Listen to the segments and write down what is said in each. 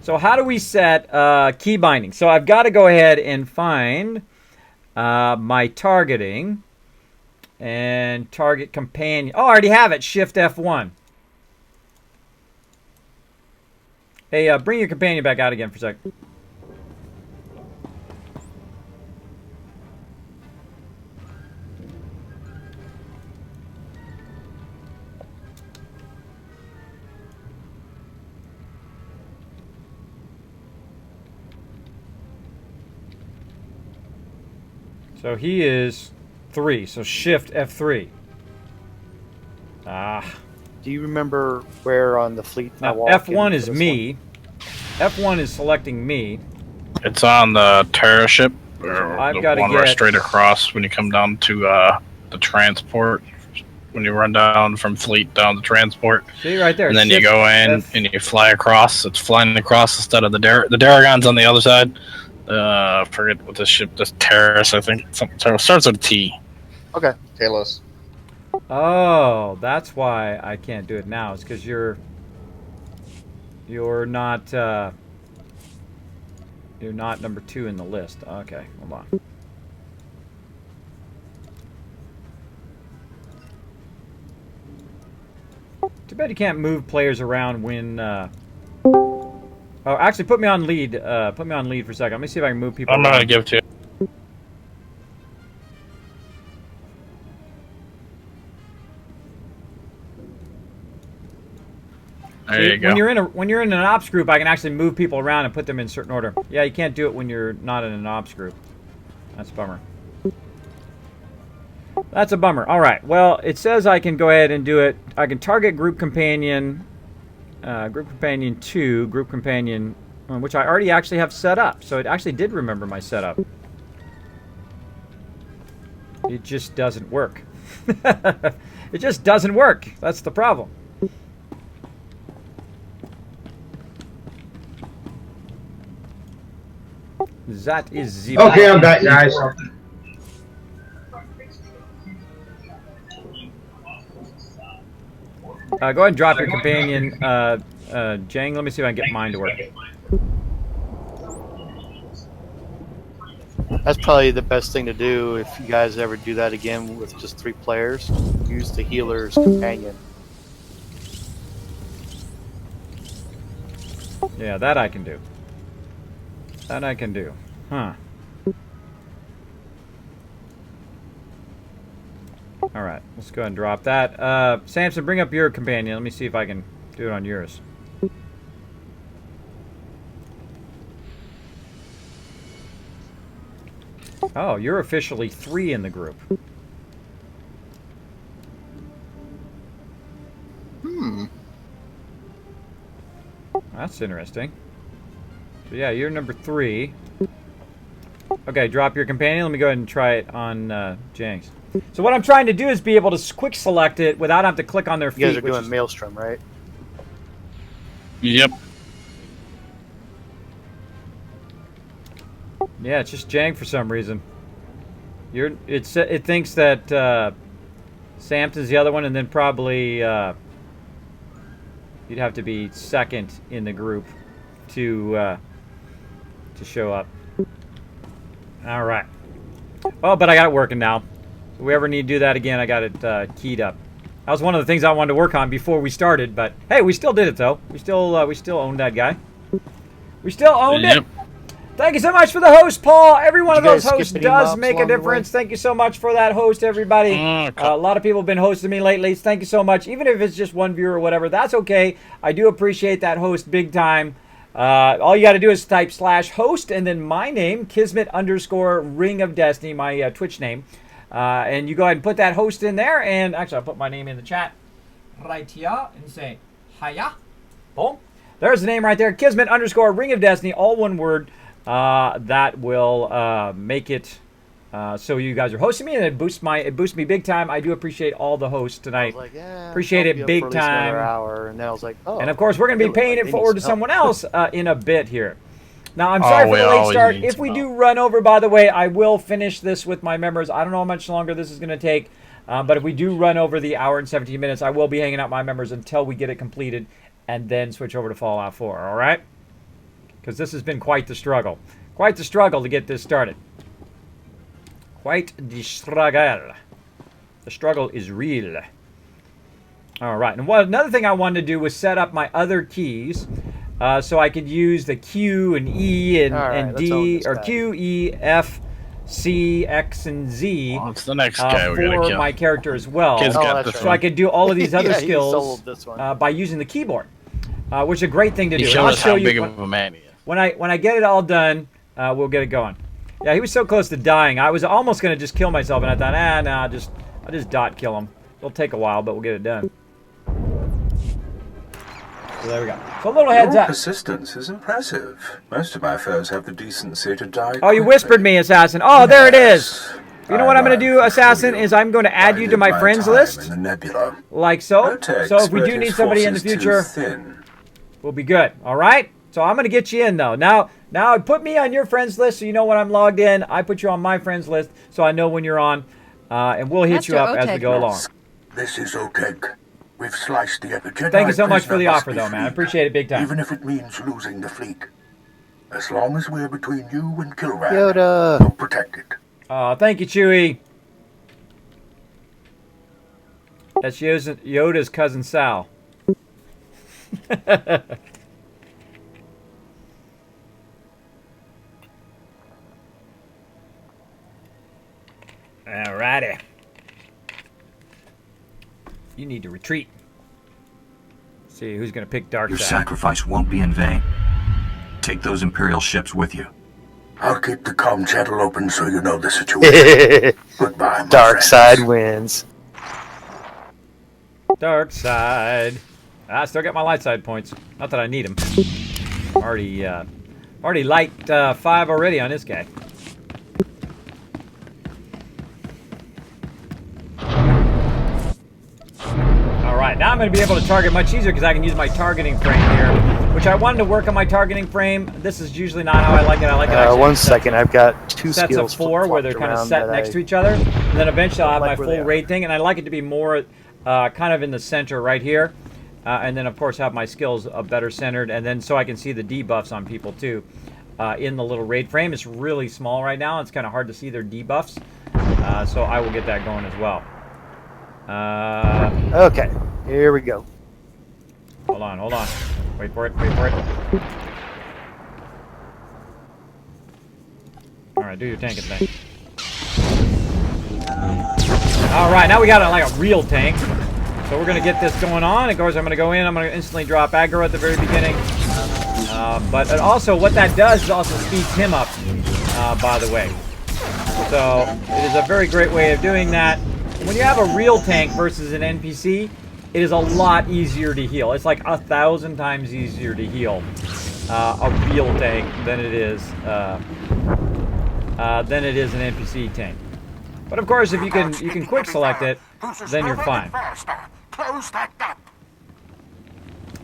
So how do we set key binding? So I've got to go ahead and find my targeting and target companion. Oh, I already have it. Shift F1. Hey, bring your companion back out again for a sec. So he is 3. So Shift F3. Ah. Do you remember where on the fleet? Now F1 is me. F1 is selecting me. It's on the Terra ship. I've got to one get straight across when you come down to the transport. When you run down from fleet down to transport. See right there. And then you go in and you fly across. It's flying across instead of the Daragon's on the other side. Forget what this ship, this Terrace, I think. It starts with a T. Okay. Talos. Oh, that's why I can't do it now. It's because you're not number 2 in the list. Okay, hold on. Too bad you can't move players around when. Oh, actually, put me on lead. Put me on lead for a second. Let me see if I can move people. I'm around. gonna give it to you. There you go. When you're in an ops group, I can actually move people around and put them in certain order. Yeah, you can't do it when you're not in an ops group. That's a bummer. That's a bummer. All right. Well, it says I can go ahead and do it. I can target group companion 2, group companion, which I already actually have set up. So it actually did remember my setup. It just doesn't work. It just doesn't work. That's the problem. That is the Okay, I'm back, guys. Go ahead and drop your companion, Jang. Let me see if I can get mine to work. That's probably the best thing to do if you guys ever do that again with just 3 players. Use the healer's companion. Yeah, that I can do. That I can do. Huh. Alright, let's go ahead and drop that. Samson, bring up your companion. Let me see if I can do it on yours. Oh, you're officially 3 in the group. That's interesting. So yeah, you're number 3. Okay, drop your companion. Let me go ahead and try it on Jang's. So what I'm trying to do is be able to quick select it without having to click on their feet. You guys are doing Maelstrom, right? Yep. Yeah, it's just Jang for some reason. It thinks that Samson's the other one, and then probably you'd have to be second in the group to show up. All right. Oh, but I got it working now. If we ever need to do that again, I got it keyed up. That was one of the things I wanted to work on before we started, but hey, we still did it though. We still owned that guy. We still owned it. Thank you so much for the host, Paul. Every one of those hosts does make a difference. Thank you so much for that host, everybody. A lot of people have been hosting me lately. Thank you so much. Even if it's just one viewer or whatever, that's okay. I do appreciate that host big time. All you got to do is type /host and then my name, Kismet _ Ring of Destiny, my Twitch name. And you go ahead and put that host in there. And actually, I'll put my name in the chat right here and say, hiya. Boom. There's the name right there, Kismet _ Ring of Destiny, all one word. That will make it so you guys are hosting me, and it boosts me big time. I do appreciate all the hosts tonight. Like, yeah, appreciate it big time. Hour, and then I was like, oh, and of course, we're going to be paying it forward to someone else in a bit here. Now, I'm sorry for the late start. If we do run over, by the way, I will finish this with my members. I don't know how much longer this is going to take, but if we do run over the hour and 17 minutes, I will be hanging out my members until we get it completed and then switch over to Fallout 4, all right? because this has been quite the struggle. Quite the struggle to get this started. Quite the struggle. The struggle is real. All right, and another thing I wanted to do was set up my other keys so I could use the Q and E and D, or Q, E, F, C, X, and Z It's the next guy we're gonna for kill. my character as well. Kid's got this that's So I one. could do all of these other Yeah, he skills sold this one. by using the keyboard, which is a great thing to do. He And showed I'll us show how you big of a man he is. when I get it all done, we'll get it going. Yeah, he was so close to dying. I was almost going to just kill myself, and I thought, nah, I'll just dot kill him. It'll take a while, but we'll get it done. So there we go. So a little heads Your up. persistence is impressive. Most of my foes have the decency to die. Oh, you quickly. whispered me, Assassin. Oh, there it is. Yes. You know what I'm going to do, like Assassin, you. is I'm going to add you to my Bided friends time list, in the nebula. like so. Rotex So if we do spread need his somebody in the forces too future, thin. we'll be good. All right? So I'm going to get you in, though. Now put me on your friends list so you know when I'm logged in. I put you on my friends list so I know when you're on. And we'll hit you up as we go along. This is Otek. We've sliced the epigenetic. Thank you so much for the prisoner offer, must be though, man. I freed, appreciate it big time. Even if it means losing the fleet. As long as we're between you and Kilran, Yoda. we'll protect it. Thank you, Chewie. That's Yoda's cousin Sal. Alrighty. You need to retreat. See who's gonna pick dark Your side. sacrifice won't be in vain. Take those Imperial ships with you. I'll keep the comm channel open so you know the situation. Goodbye, my Dark friends. side wins. Dark side. I still got my light side points. Not that I need them. Already light 5 already on this guy. Alright, now I'm going to be able to target much easier because I can use my targeting frame here. Which I wanted to work on my targeting frame. This is usually not how I like it. I like it actually One second, I've got two sets skills of 4 where they're kind of set next to each other. And then eventually I'll have my like where they full are. raid thing. And I like it to be more kind of in the center right here. And then, of course, have my skills better centered. And then so I can see the debuffs on people, too. In the little raid frame. It's really small right now. It's kind of hard to see their debuffs. So I will get that going as well. Okay, here we go. Hold on. Wait for it. Alright, do your tanking thing. Alright, now we got like a real tank. So we're going to get this going on. Of course, I'm going to go in. I'm going to instantly drop aggro at the very beginning. But also, what that does is also speeds him up, by the way. So it is a very great way of doing that. When you have a real tank versus an NPC, it is a lot easier to heal. It's like 1,000 times easier to heal a real tank than it is an NPC tank. But of course, if you can quick select it, then you're fine.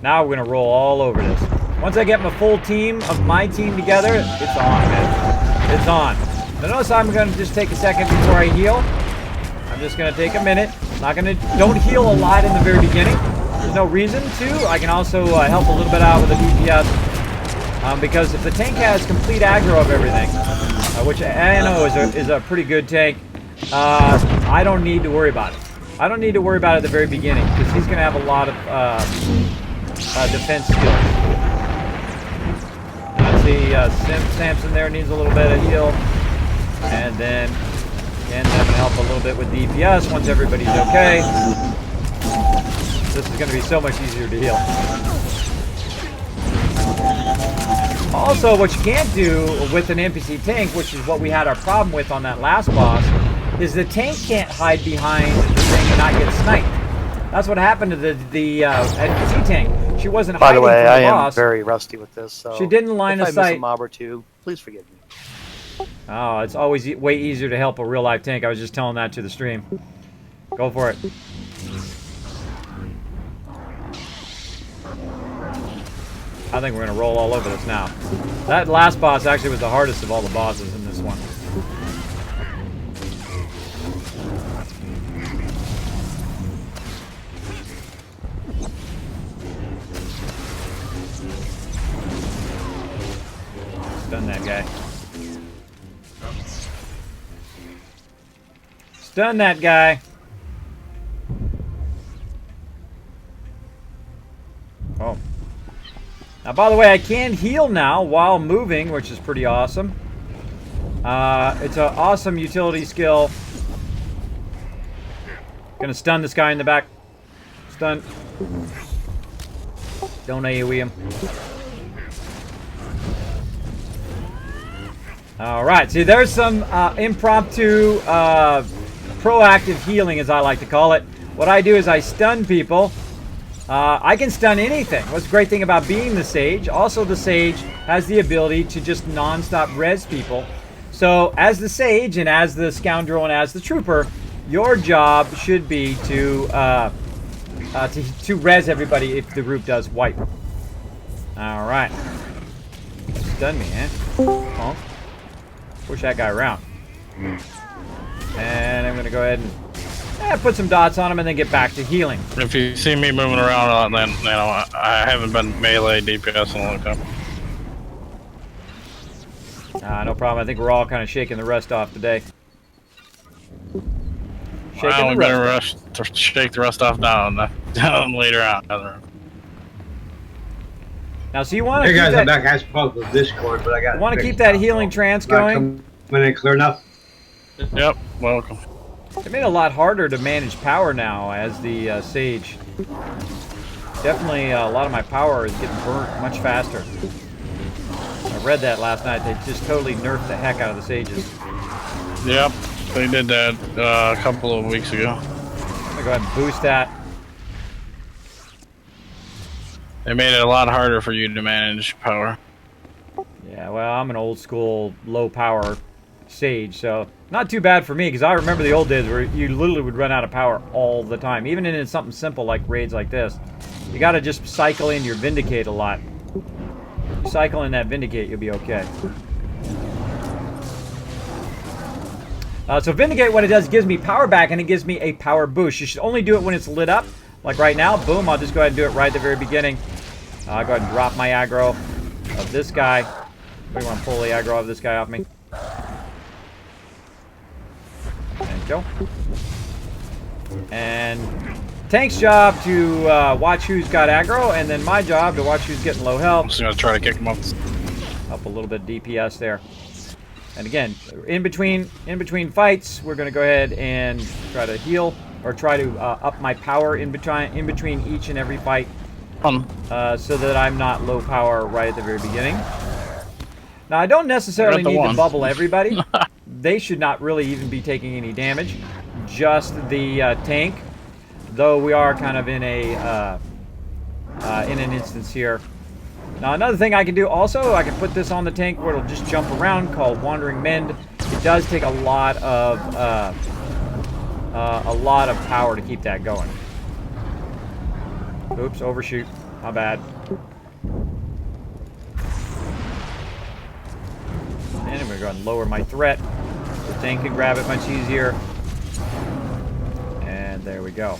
Now we're gonna roll all over this. Once I get my full team of my team together, it's on, man. It's on. Now notice I'm gonna just take a second before I heal. I'm just gonna take a minute. Don't heal a lot in the very beginning. There's no reason to. I can also help a little bit out with the DPS because if the tank has complete aggro of everything, which I know is a pretty good tank, I don't need to worry about it. I don't need to worry about it at the very beginning because he's gonna have a lot of defense skills. I see Samson there needs a little bit of heal, and then. And that can help a little bit with DPS once everybody's okay. This is going to be so much easier to heal. Also, what you can't do with an NPC tank, which is what we had our problem with on that last boss, is the tank can't hide behind the thing and not get sniped. That's what happened to the NPC tank. She wasn't By hiding the way, from the I am boss. very rusty with this, so She didn't line if of I miss sight. a mob or two, please forgive me. Oh, it's always way easier to help a real life tank. I was just telling that to the stream. Go for it. I think we're going to roll all over this now. That last boss actually was the hardest of all the bosses in this one. Stun that guy. Stun that guy. Oh. Now, by the way, I can heal now while moving, which is pretty awesome. It's an awesome utility skill. Gonna stun this guy in the back. Stun. Don't AoE him. Alright, see, there's some impromptu, proactive healing, as I like to call it. What I do is I stun people. I can stun anything. What's the great thing about being the Sage? Also, the Sage has the ability to just non-stop res people. So, as the Sage, and as the Scoundrel, and as the Trooper, your job should be to res everybody if the group does wipe. Alright. Stun me, eh? Oh. Push that guy around. And I'm going to go ahead and put some dots on him and then get back to healing. If you see me moving around a lot, then you know I haven't been melee DPS in a long time. No problem. I think we're all kind of shaking the rust off today. Well, we better rush to shake the rust off down later on. Now, so you want to hey guys, I'm back. I spoke with Discord, but I got. You want to keep that healing trance going? When it clear enough. Yep. Welcome. It made it a lot harder to manage power now as the Sage. Definitely, a lot of my power is getting burnt much faster. I read that last night. They just totally nerfed the heck out of the Sages. Yep. They did that a couple of weeks ago. I'm gonna go ahead and boost that. They made it a lot harder for you to manage power. Yeah, well, I'm an old school, low power Sage, so not too bad for me, because I remember the old days where you literally would run out of power all the time. Even in something simple like raids like this. You gotta just cycle in your Vindicate a lot. You cycle in that Vindicate, you'll be okay. So Vindicate, what it does, gives me power back, and it gives me a power boost. You should only do it when it's lit up. Like right now, boom, I'll just go ahead and do it right at the very beginning. I'll go ahead and drop my aggro of this guy. We want to pull the aggro of this guy off me. There you go. And tank's job to watch who's got aggro, and then my job to watch who's getting low health. I'm just going to try to kick him up. Up a little bit DPS there. And again, in between fights, we're going to go ahead and try to heal, or try to up my power in between each and every fight, so that I'm not low power right at the very beginning. Now, I don't necessarily need to bubble everybody. They should not really even be taking any damage. Just the tank, though we are kind of in a in an instance here. Now, another thing I can do also, I can put this on the tank where it'll just jump around, called Wandering Mend. It does take a lot of power to keep that going. Oops, overshoot. My bad. And I'm going to go ahead and lower my threat. The tank can grab it much easier. And there we go.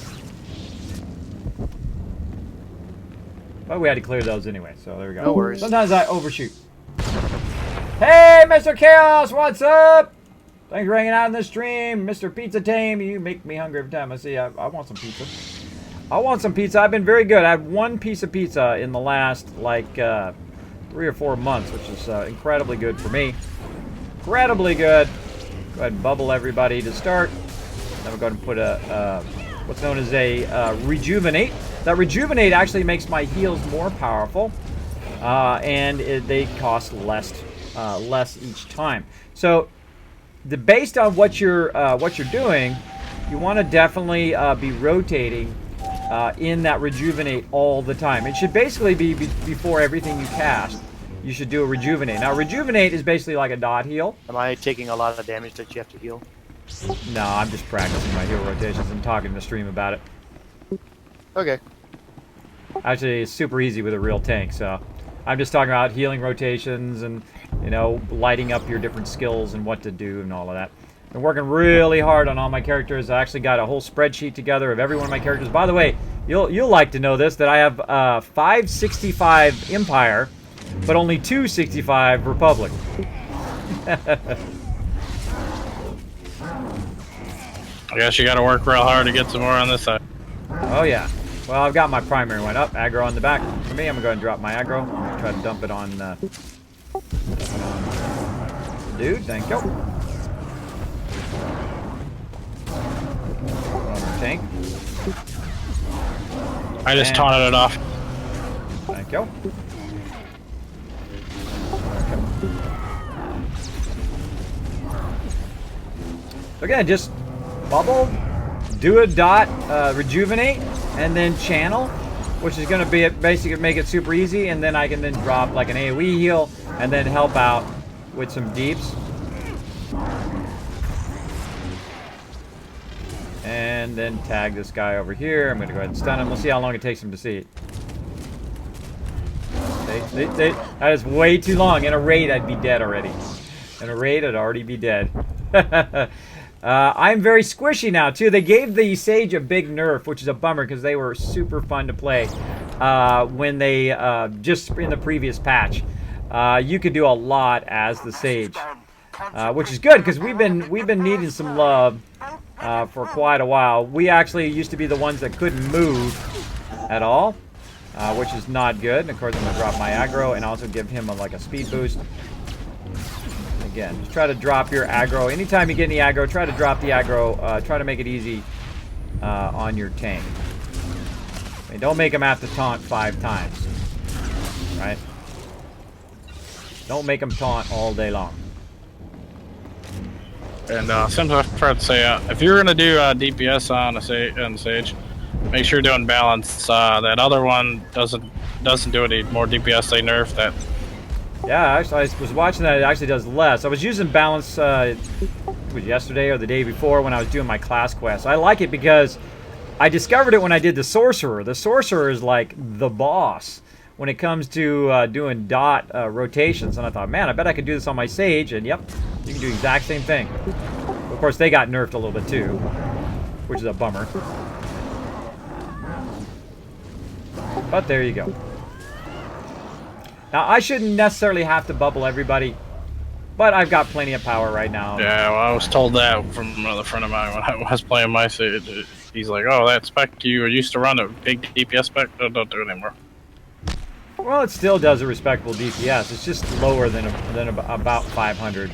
But we had to clear those anyway, so there we go. No worries. Sometimes I overshoot. Hey, Mr. Chaos, what's up? Thanks for hanging out in the stream. Mr. Pizza Tame, you make me hungry every time I see you. I want some pizza. I want some pizza. I've been very good. I had one piece of pizza in the last, like, 3 or 4 months, which is incredibly good for me. Incredibly good. Go ahead and bubble everybody to start. Then we'll go ahead and put a what's known as a Rejuvenate. That Rejuvenate actually makes my heals more powerful, and they cost less each time. So, based on what you're doing, you want to definitely be rotating in that Rejuvenate all the time. It should basically be before everything you cast. You should do a Rejuvenate. Now, Rejuvenate is basically like a dot heal. Am I taking a lot of damage that you have to heal? No, I'm just practicing my heal rotations and talking to the stream about it. Okay. Actually, it's super easy with a real tank, so I'm just talking about healing rotations and, you know, lighting up your different skills and what to do and all of that. Been working really hard on all my characters. I actually got a whole spreadsheet together of every one of my characters. By the way, you'll like to know this, that I have 565 Empire, but only 265 Republic. I guess you got to work real hard to get some more on this side. Oh yeah. Well, I've got my primary one up. Aggro on the back. For me, I'm gonna go ahead and drop my aggro. I'm gonna try to dump it on. Dude, thank you. Another tank. I just taunted it off. Thank you. So again, just bubble, do a dot, rejuvenate, and then channel, which is going to be basically make it super easy. And then I can then drop like an AoE heal, and then help out with some deeps. And then tag this guy over here. I'm going to go ahead and stun him. We'll see how long it takes him to see it. That is way too long. In a raid, I'd be dead already. In a raid, I'd already be dead. I'm very squishy now, too. They gave the Sage a big nerf, which is a bummer because they were super fun to play when they, just in the previous patch. You could do a lot as the Sage, which is good because we've been needing some love for quite a while. We actually used to be the ones that couldn't move at all, which is not good. And of course, I'm going to drop my aggro and also give him like a speed boost. Again, just try to drop your aggro. Anytime you get any aggro, try to drop the aggro. Try to make it easy on your tank. I mean, don't make him have to taunt 5 times, right? Don't make him taunt all day long. And since I forgot to say, if you're gonna do DPS on a Sage, make sure you're doing balance. That other one doesn't do any more DPS. They nerfed that. Yeah, actually, I was watching that. It actually does less. I was using balance it was yesterday or the day before when I was doing my class quest. I like it because I discovered it when I did the Sorcerer. The Sorcerer is like the boss when it comes to doing dot rotations. And I thought, man, I bet I could do this on my Sage. And yep, you can do the exact same thing. Of course, they got nerfed a little bit too, which is a bummer. But there you go. Now, I shouldn't necessarily have to bubble everybody, but I've got plenty of power right now. Yeah, well, I was told that from another friend of mine when I was playing my Sage. He's like, oh, that spec you used to run, a big DPS spec, don't do it anymore. Well, it still does a respectable DPS. It's just lower than about 500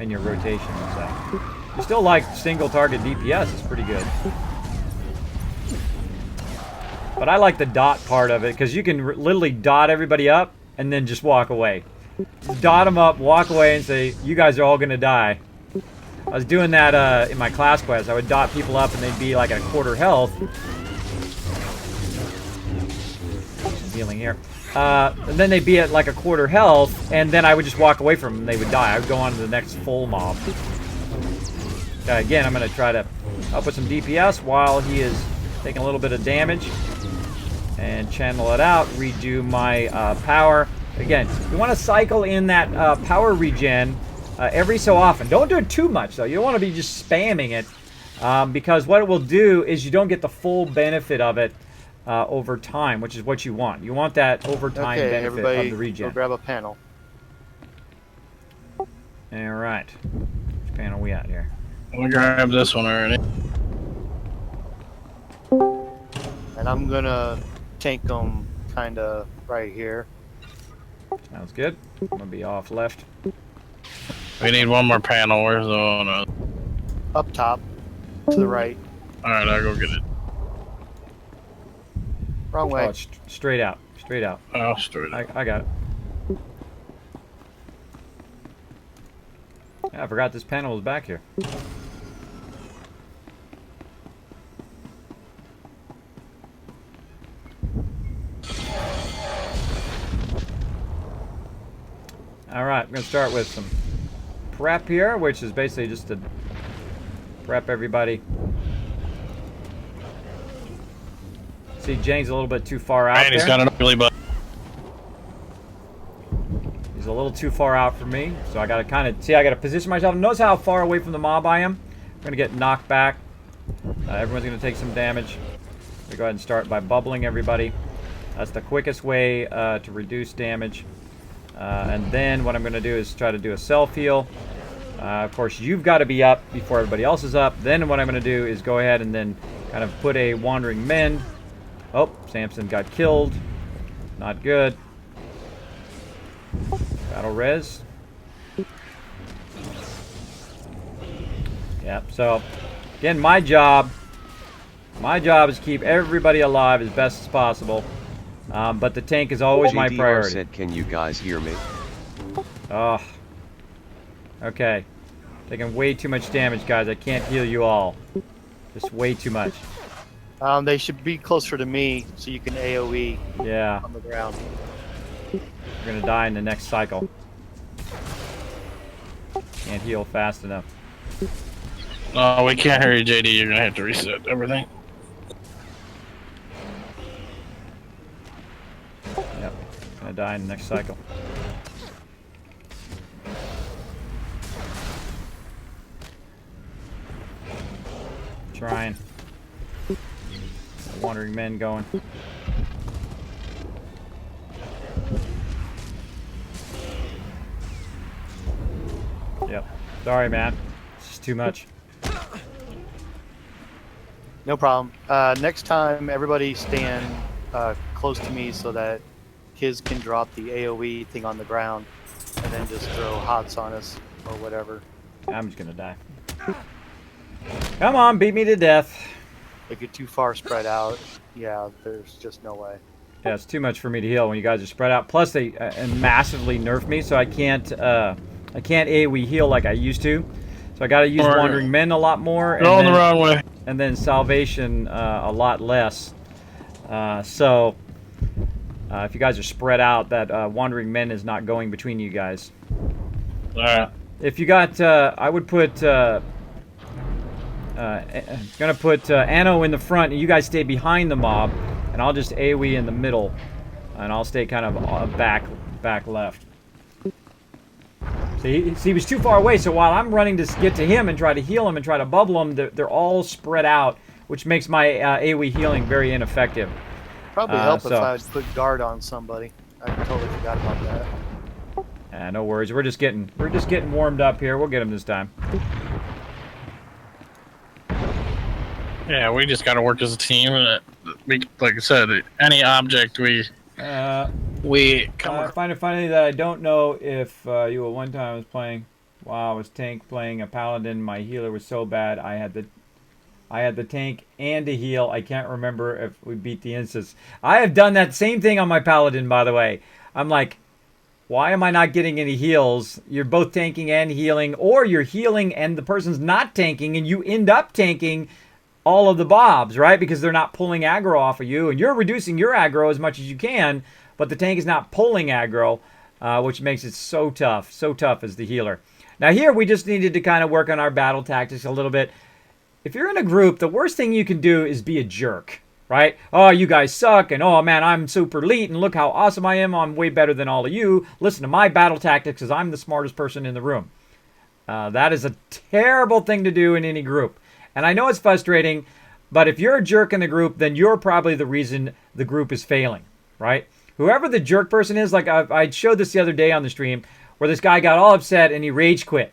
in your rotation. So you still like single target DPS. It's pretty good. But I like the dot part of it because you can literally dot everybody up and then just walk away. Dot them up, walk away, and say, you guys are all going to die. I was doing that in my class quest. I would dot people up and they'd be like at 1/4 health. Healing here. And then they'd be at like 1/4 health, and then I would just walk away from them and they would die. I would go on to the next full mob. Again, I'm going to try to help with some DPS while he is taking a little bit of damage. And channel it out, redo my power. Again, you want to cycle in that power regen every so often. Don't do it too much, though. You don't want to be just spamming it because what it will do is you don't get the full benefit of it over time, which is what you want. You want that over time benefit of the regen. Go grab a panel. All right. Which panel are we at here? I'm gonna grab this one already. And I'm gonna tank them kind of right here. Sounds good. I'm gonna be off left. We need one more panel. Where's the one? Up top, to the right. Alright, I'll go get it. Wrong way. Oh, it's straight out. Straight out. Oh, straight up. I got it. Yeah, I forgot this panel was back here. Alright, I'm going to start with some prep here, which is basically just to prep everybody. See, Jane's a little bit too far out And he's got an ugly butt. He's a little too far out for me, so I got to kind of... See, I got to position myself. Notice how far away from the mob I am. I'm going to get knocked back. Everyone's going to take some damage. We go ahead and start by bubbling everybody. That's the quickest way to reduce damage. And then what I'm going to do is try to do a self-heal. Of course, you've got to be up before everybody else is up. Then what I'm going to do is go ahead and then kind of put a Wandering Men. Oh, Samson got killed. Not good. Battle res. Yep, so again, my job is to keep everybody alive as best as possible. But the tank is always my GDR priority. said, can you guys hear me? Oh. Okay. Taking way too much damage, guys. I can't heal you all. Just way too much. They should be closer to me so you can AoE Yeah. on the ground. We're gonna die in the next cycle. Can't heal fast enough. No, we can't hear you, JD. You're gonna have to reset everything. Yep. Gonna die in the next cycle. Trying. Wandering Men going. Yep. Sorry, man. It's just too much. No problem. Next time, everybody stand close to me so that kids can drop the AoE thing on the ground and then just throw hots on us or whatever. I'm just gonna die. Come on, beat me to death. If you're too far spread out, yeah, there's just no way. Yeah, it's too much for me to heal when you guys are spread out. Plus, they massively nerfed me, so I can't AoE heal like I used to. So I got to use Wandering Men a lot more. Going the wrong way. And then Salvation a lot less. So if you guys are spread out, that Wandering Men is not going between you guys. All right. If you got, I would put. Gonna put Anno in the front, and you guys stay behind the mob, and I'll just AoE in the middle, and I'll stay kind of back left. See, he was too far away, so while I'm running to get to him and try to heal him and try to bubble him, they're all spread out, which makes my AoE healing very ineffective. Probably help if I would put guard on somebody. I totally forgot about that. No worries. We're just getting warmed up here. We'll get him this time. Yeah, we just gotta work as a team. We, like I said, any object we come. I find it funny that I don't know if you at one time was playing. Wow, I was tank playing a paladin. My healer was so bad. I had the tank and a heal. I can't remember if we beat the instance. I have done that same thing on my paladin, by the way. I'm like, why am I not getting any heals? You're both tanking and healing, or you're healing and the person's not tanking, and you end up tanking all of the mobs, right? Because they're not pulling aggro off of you, and you're reducing your aggro as much as you can, but the tank is not pulling aggro, which makes it so tough as the healer. Now here, we just needed to kind of work on our battle tactics a little bit. If you're in a group, the worst thing you can do is be a jerk, right? Oh, you guys suck, and oh man, I'm super elite, and look how awesome I am. I'm way better than all of you. Listen to my battle tactics because I'm the smartest person in the room. That is a terrible thing to do in any group. And I know it's frustrating, but if you're a jerk in the group, then you're probably the reason the group is failing, right? Whoever the jerk person is, like I showed this the other day on the stream, where this guy got all upset and he rage quit.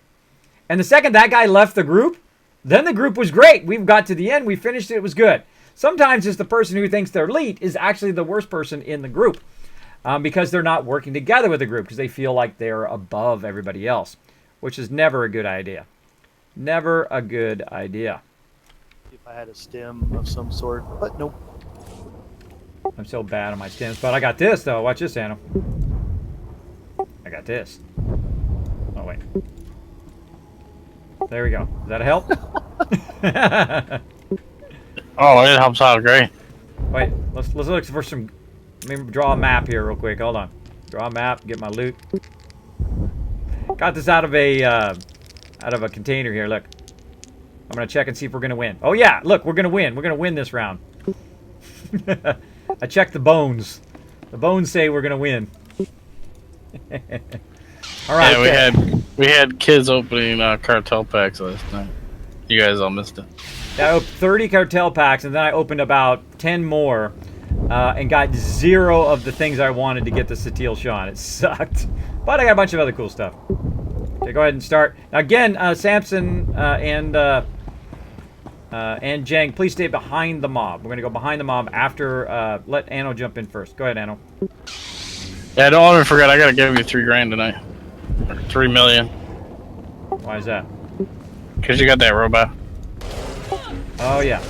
And the second that guy left the group, then the group was great. We got to the end, we finished it, it was good. Sometimes it's the person who thinks they're elite is actually the worst person in the group because they're not working together with the group because they feel like they're above everybody else, which is never a good idea. Never a good idea. If I had a stem of some sort, but nope. I'm so bad on my stems, but I got this though. Watch this, Anno. I got this. Oh wait. There we go. Does that help? Oh, it helps out great. Wait, let's look for some. Let me draw a map here real quick. Hold on. Draw a map. Get my loot. Got this out of a container here. Look. I'm gonna check and see if we're gonna win. Oh yeah, look, we're gonna win. We're gonna win this round. I checked the bones. The bones say we're gonna win. All right. Yeah, we had kids opening cartel packs last night. You guys all missed it. I opened 30 cartel packs, and then I opened about 10 more, and got 0 of the things I wanted to get the Satil Sean. It sucked. But I got a bunch of other cool stuff. Okay, go ahead and start. Now again, Samson and Jang, please stay behind the mob. We're going to go behind the mob after, let Anno jump in first. Go ahead, Anno. Yeah, don't let me forget, I gotta give you $3 grand tonight. Or 3 million. Why is that? Because you got that robot. Oh, yeah.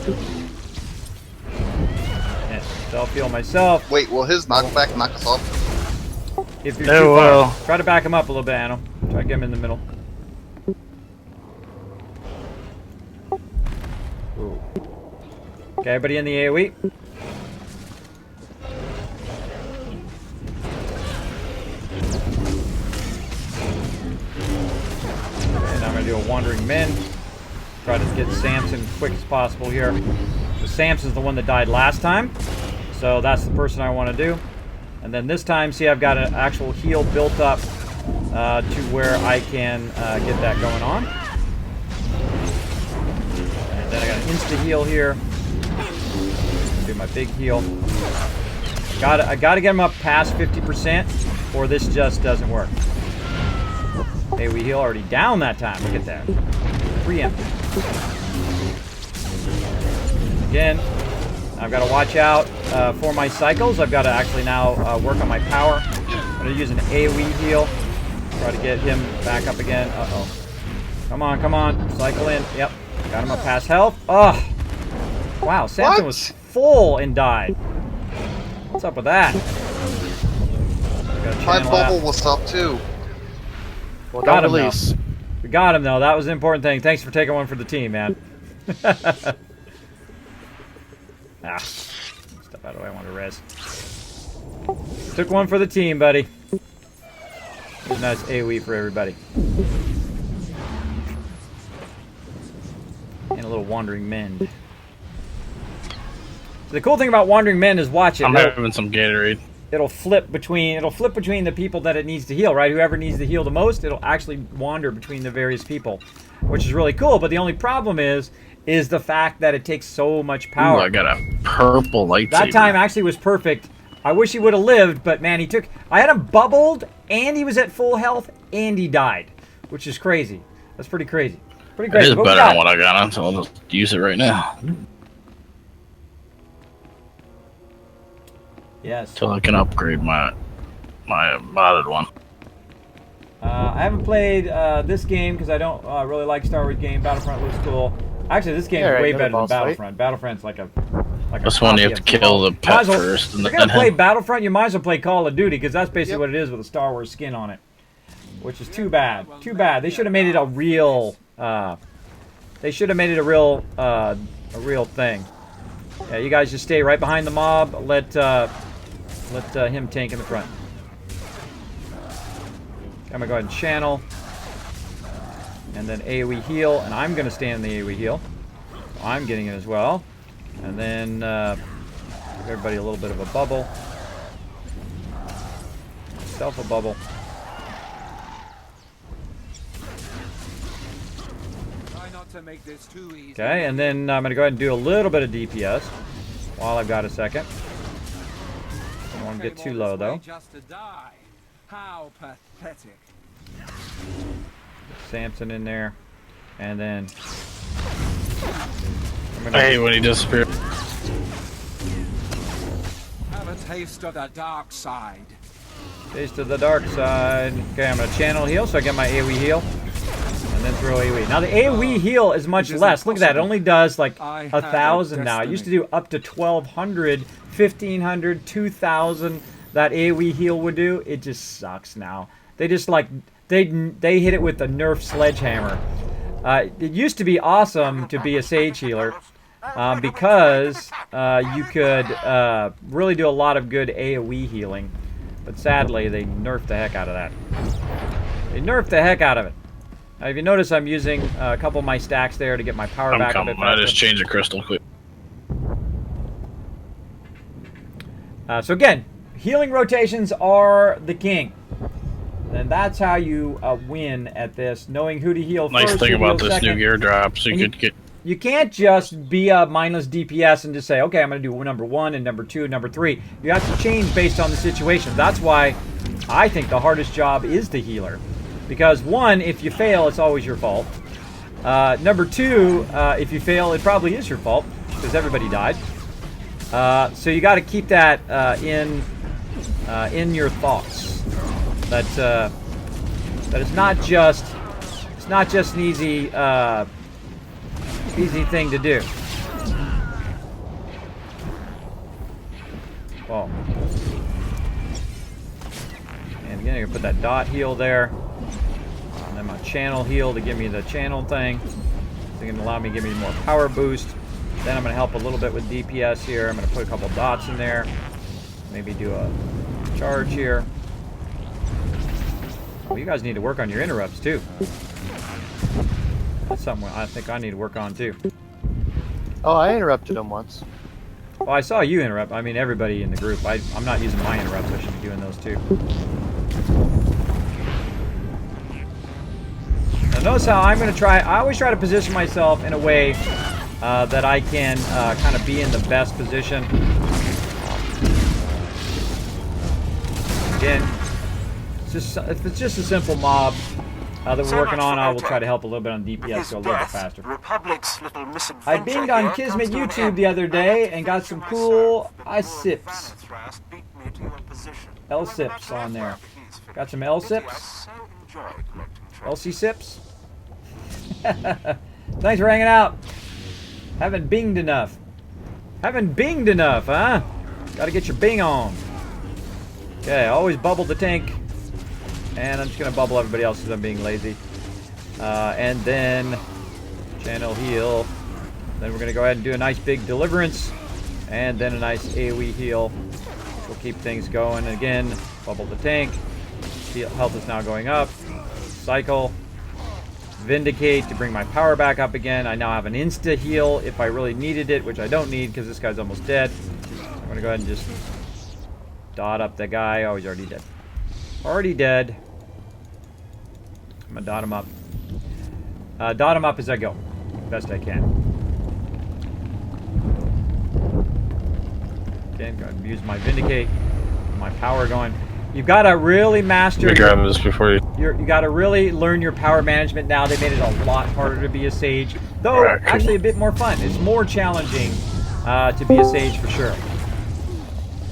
Self-heal myself. Wait, will his knockback knock us off? If you're No, too well. far. Try to back him up a little bit, Anno. Try to get him in the middle. Ooh. Okay, everybody in the AoE? And I'm going to do a Wandering Men. Try to get Samson as quick as possible here. So Samson's the one that died last time. So that's the person I want to do. And then this time, see, I've got an actual heal built up to where I can get that going on. And then I got an insta-heal here. Do my big heal. I gotta get him up past 50%, or this just doesn't work. Hey, we heal already down that time. Look at that. Preempted. Again, I've got to watch out for my cycles. I've got to actually now work on my power. I'm going to use an AoE heal. Try to get him back up again. Uh-oh. Come on, come on. Cycle in. Yep. Got him up past health. Oh. Wow, Samson was full and died. What's up with that? My bubble will stop too. Well, Got don't him, release. though. We got him, though. That was the important thing. Thanks for taking one for the team, man. Step out of the way. I want to res. Took one for the team, buddy. Here's a nice AoE for everybody. And a little Wandering Mend. So the cool thing about Wandering Mend is, watch it. I'm having some Gatorade. It'll flip between the people that it needs to heal, right? Whoever needs to heal the most, it'll actually wander between the various people, which is really cool. But the only problem is the fact that it takes so much power. Ooh, I got a purple lightsaber. That time actually was perfect. I wish he would have lived, but man, I had him bubbled, and he was at full health, and he died, which is crazy. That's pretty crazy. Pretty It crazy. is But better than what I got on, so I'll just use it right now. Yes. Till I can upgrade my modded one. I haven't played this game because I don't really like Star Wars game. Battlefront looks cool. Actually, this game is way better than Battlefront. Battlefront's like a This one you have to kill the pet first. If you're gonna play Battlefront, you might as well play Call of Duty, because that's basically what it is with a Star Wars skin on it. Which is too bad. Too bad. They should have made it a real. They should have made it a real thing. Yeah, you guys just stay right behind the mob. Let him tank in the front. I'm gonna go ahead and channel, and then AoE heal, and I'm gonna stand in the AoE heal. I'm getting it as well, and then give everybody a little bit of a bubble. Self a bubble. Okay, and then I'm gonna go ahead and do a little bit of DPS while I've got a second. Don't want to get too low though. How pathetic. Samson in there, and then I hate when he disappeared. Have a taste of the dark side. Taste of the dark side. Okay, I'm gonna channel heal, so I get my AoE heal, and then throw AoE. Now the AoE heal is much less. Look at that; it only does like 1,000 now. It used to do up to 1,200, 1,500, 2,000. That AoE heal would do. It just sucks now. They just like they hit it with the Nerf sledgehammer. It used to be awesome to be a Sage healer because you could really do a lot of good AoE healing. But sadly, they nerfed the heck out of that. They nerfed the heck out of it. Now, if you notice, I'm using a couple of my stacks there to get my power back a bit faster. I just changed the crystal quick. So again, healing rotations are the king. And that's how you win at this, knowing who to heal first. Nice thing about this new gear drop, so you could get... You can't just be a mindless DPS and just say, okay, I'm going to do number 1 and number 2 and number 3. You have to change based on the situation. That's why I think the hardest job is the healer. Because one, if you fail, it's always your fault. Number two, if you fail, it probably is your fault because everybody died. So you got to keep that in your thoughts. That it's not just an easy thing to do. Well, and again, you're gonna put that dot heal there. And then my channel heal to give me the channel thing. It's going to allow me to give me more power boost. Then I'm going to help a little bit with DPS here. I'm going to put a couple dots in there. Maybe do a charge here. Well, you guys need to work on your interrupts too. That's something I think I need to work on too. Oh, I interrupted him once. Well, I saw you interrupt. I mean, everybody in the group. I'm not using my interrupts. I should be doing those too. Now notice how I'm going to try. I always try to position myself in a way that I can kind of be in the best position. Again, if it's just a simple mob that we're working on, I will try to help a little bit on DPS, go a little bit faster. I binged on Kismet YouTube the other day and got some cool sips. L-sips on there. Got some L-sips? LC sips? Thanks for hanging out. Haven't binged enough. Haven't binged enough, huh? Gotta get your bing on. Okay, always bubble the tank. And I'm just gonna bubble everybody else because I'm being lazy. And then channel heal. Then we're gonna go ahead and do a nice big deliverance. And then a nice AoE heal. Which will keep things going. Again, bubble the tank. Health is now going up. Cycle. Vindicate to bring my power back up again. I now have an insta heal if I really needed it, which I don't need because this guy's almost dead. I'm gonna go ahead and just dot up the guy. Oh, he's already dead. Already dead. I'm gonna dot him up. Dot him up as I go. Best I can. Again, go ahead and use my Vindicate. My power going. You've got to really master. Let me grab this before you. You got to really learn your power management now. They made it a lot harder to be a sage, though actually a bit more fun. It's more challenging to be a sage for sure.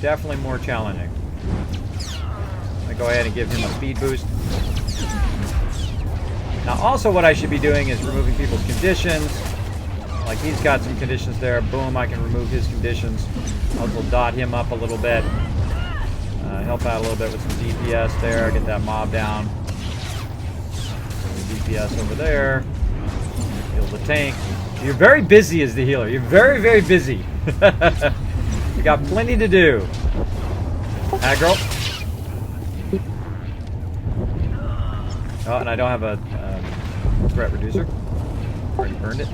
Definitely more challenging. I'm gonna go ahead and give him a speed boost. Now, also what I should be doing is removing people's conditions. Like he's got some conditions there. Boom! I can remove his conditions. Also dot him up a little bit. Help out a little bit with some DPS there. Get that mob down. DPS over there. Heal the tank. You're very busy as the healer. You're very, very busy. You got plenty to do. Aggro. Oh, and I don't have a threat reducer. Already burned it.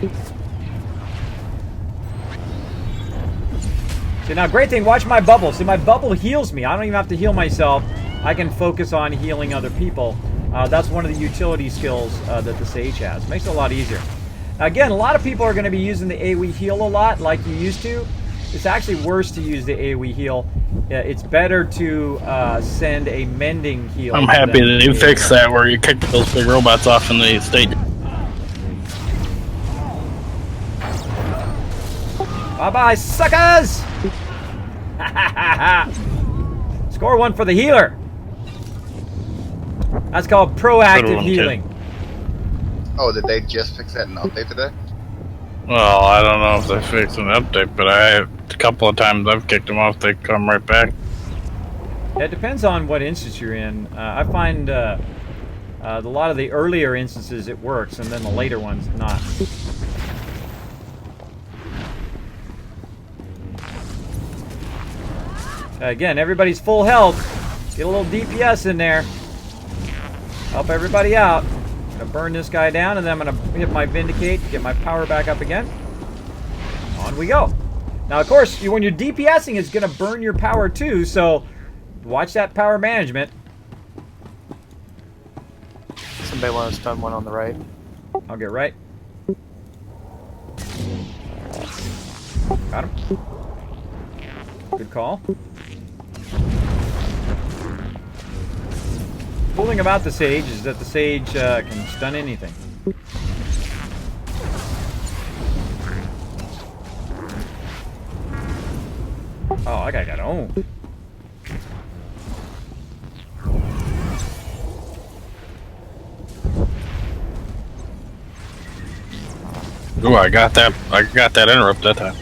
See, now, great thing, watch my bubble. See, my bubble heals me. I don't even have to heal myself. I can focus on healing other people. That's one of the utility skills that the Sage has. Makes it a lot easier. Now, again, a lot of people are going to be using the AoE heal a lot, like you used to. It's actually worse to use the AoE heal. It's better to send a mending heal. I'm happy that you fixed that where you kicked those big robots off in the state. Bye-bye, suckers! Score one for the healer. That's called proactive healing. Oh, did they just fix that in the update today? Well, I don't know if they fixed an update, but a couple of times I've kicked them off, they come right back. It depends on what instance you're in. I find a lot of the earlier instances it works, and then the later ones not. Again, everybody's full health. Get a little DPS in there. Help everybody out. I'm gonna burn this guy down, and then I'm gonna hit my Vindicate to get my power back up again. On we go. Now, of course, when you're DPSing, it's gonna burn your power too, so watch that power management. Somebody want to stun one on the right? I'll get right. Got him. Good call. cool thing about the Sage is that the Sage can stun anything. Oh, that guy got owned. Ooh, I got that interrupt that time.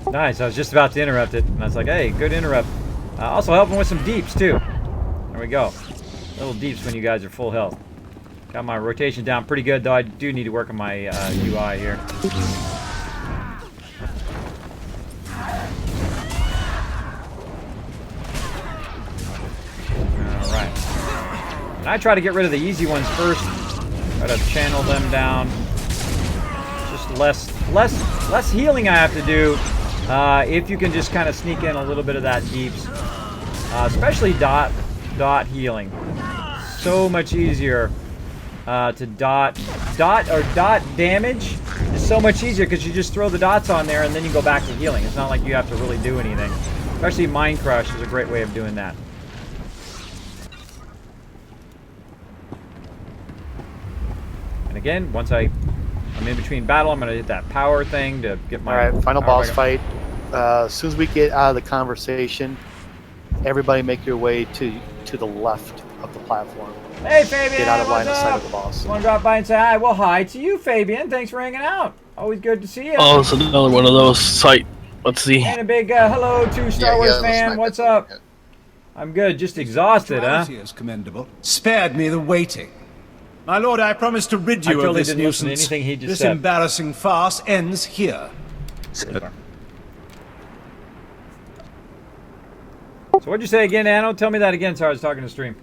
Nice. I was just about to interrupt it, and I was like, "Hey, good interrupt." Also helping with some deeps too. There we go. Little deeps when you guys are full health. Got my rotation down pretty good, though. I do need to work on my UI here. All right. And I try to get rid of the easy ones first. Try to channel them down. Just less healing I have to do. If you can just kind of sneak in a little bit of that deeps, especially dot healing. So much easier to dot damage is so much easier because you just throw the dots on there and then you go back to healing. It's not like you have to really do anything. Especially Mind Crush is a great way of doing that. And again, once I'm in between battle, I'm going to hit that power thing to get my... Alright, final boss fight. As soon as we get out of the conversation, everybody make your way to the left of the platform. Hey, Fabian, Get out of line what's of sight up? of the boss. Want to drop by and say hi? Well, hi to you, Fabian. Thanks for hanging out. Always good to see you. Oh, it's another one of those site. Let's see. And a big hello to Star Wars fan. What's up? I'm good. Just exhausted, huh? Is commendable. Spared me the waiting. My lord, I promise to rid you totally of this didn't listen to nuisance. anything he just This said. embarrassing farce ends here. So what'd you say again, Anno? Tell me that again. Sorry, I was talking to stream.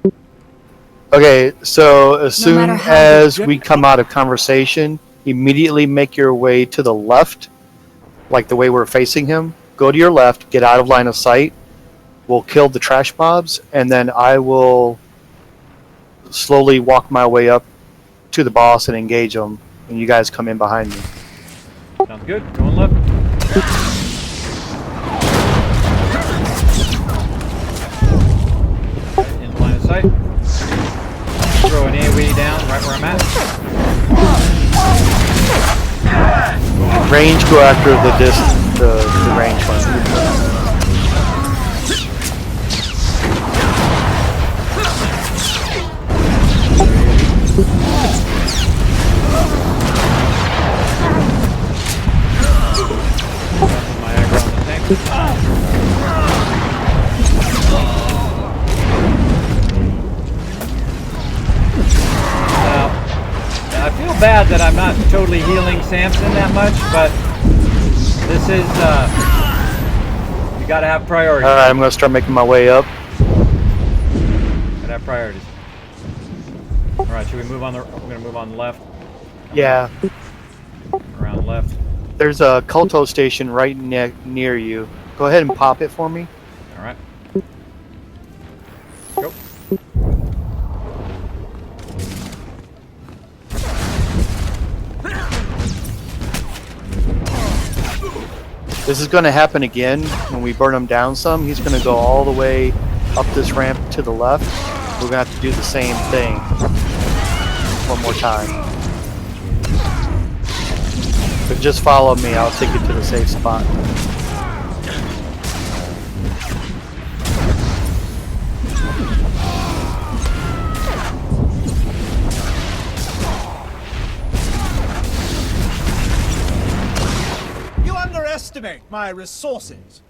Okay, so as soon matter how as good- we come out of conversation, immediately make your way to the left, like the way we're facing him. Go to your left, get out of line of sight. We'll kill the trash mobs, and then I will slowly walk my way up to the boss and engage him, and you guys come in behind me. Sounds good. Going left. Okay, in line of sight. Throw an AoE down right where I'm at. Range, go after the range one. My aggro on the tank. Now, I feel bad that I'm not totally healing Samson that much, but this is, you gotta have priorities. Alright, I'm going to start making my way up. Gotta have priorities. Alright, should we move on the, we're gonna move on the left, Yeah, around left. there's a Culto station right near you. Go ahead and pop it for me. Alright. Go. This is going to happen again when we burn him down some. He's going to go all the way up this ramp to the left. We're going to have to do the same thing one more time. But just follow me. I'll take you to the safe spot. You underestimate my resources.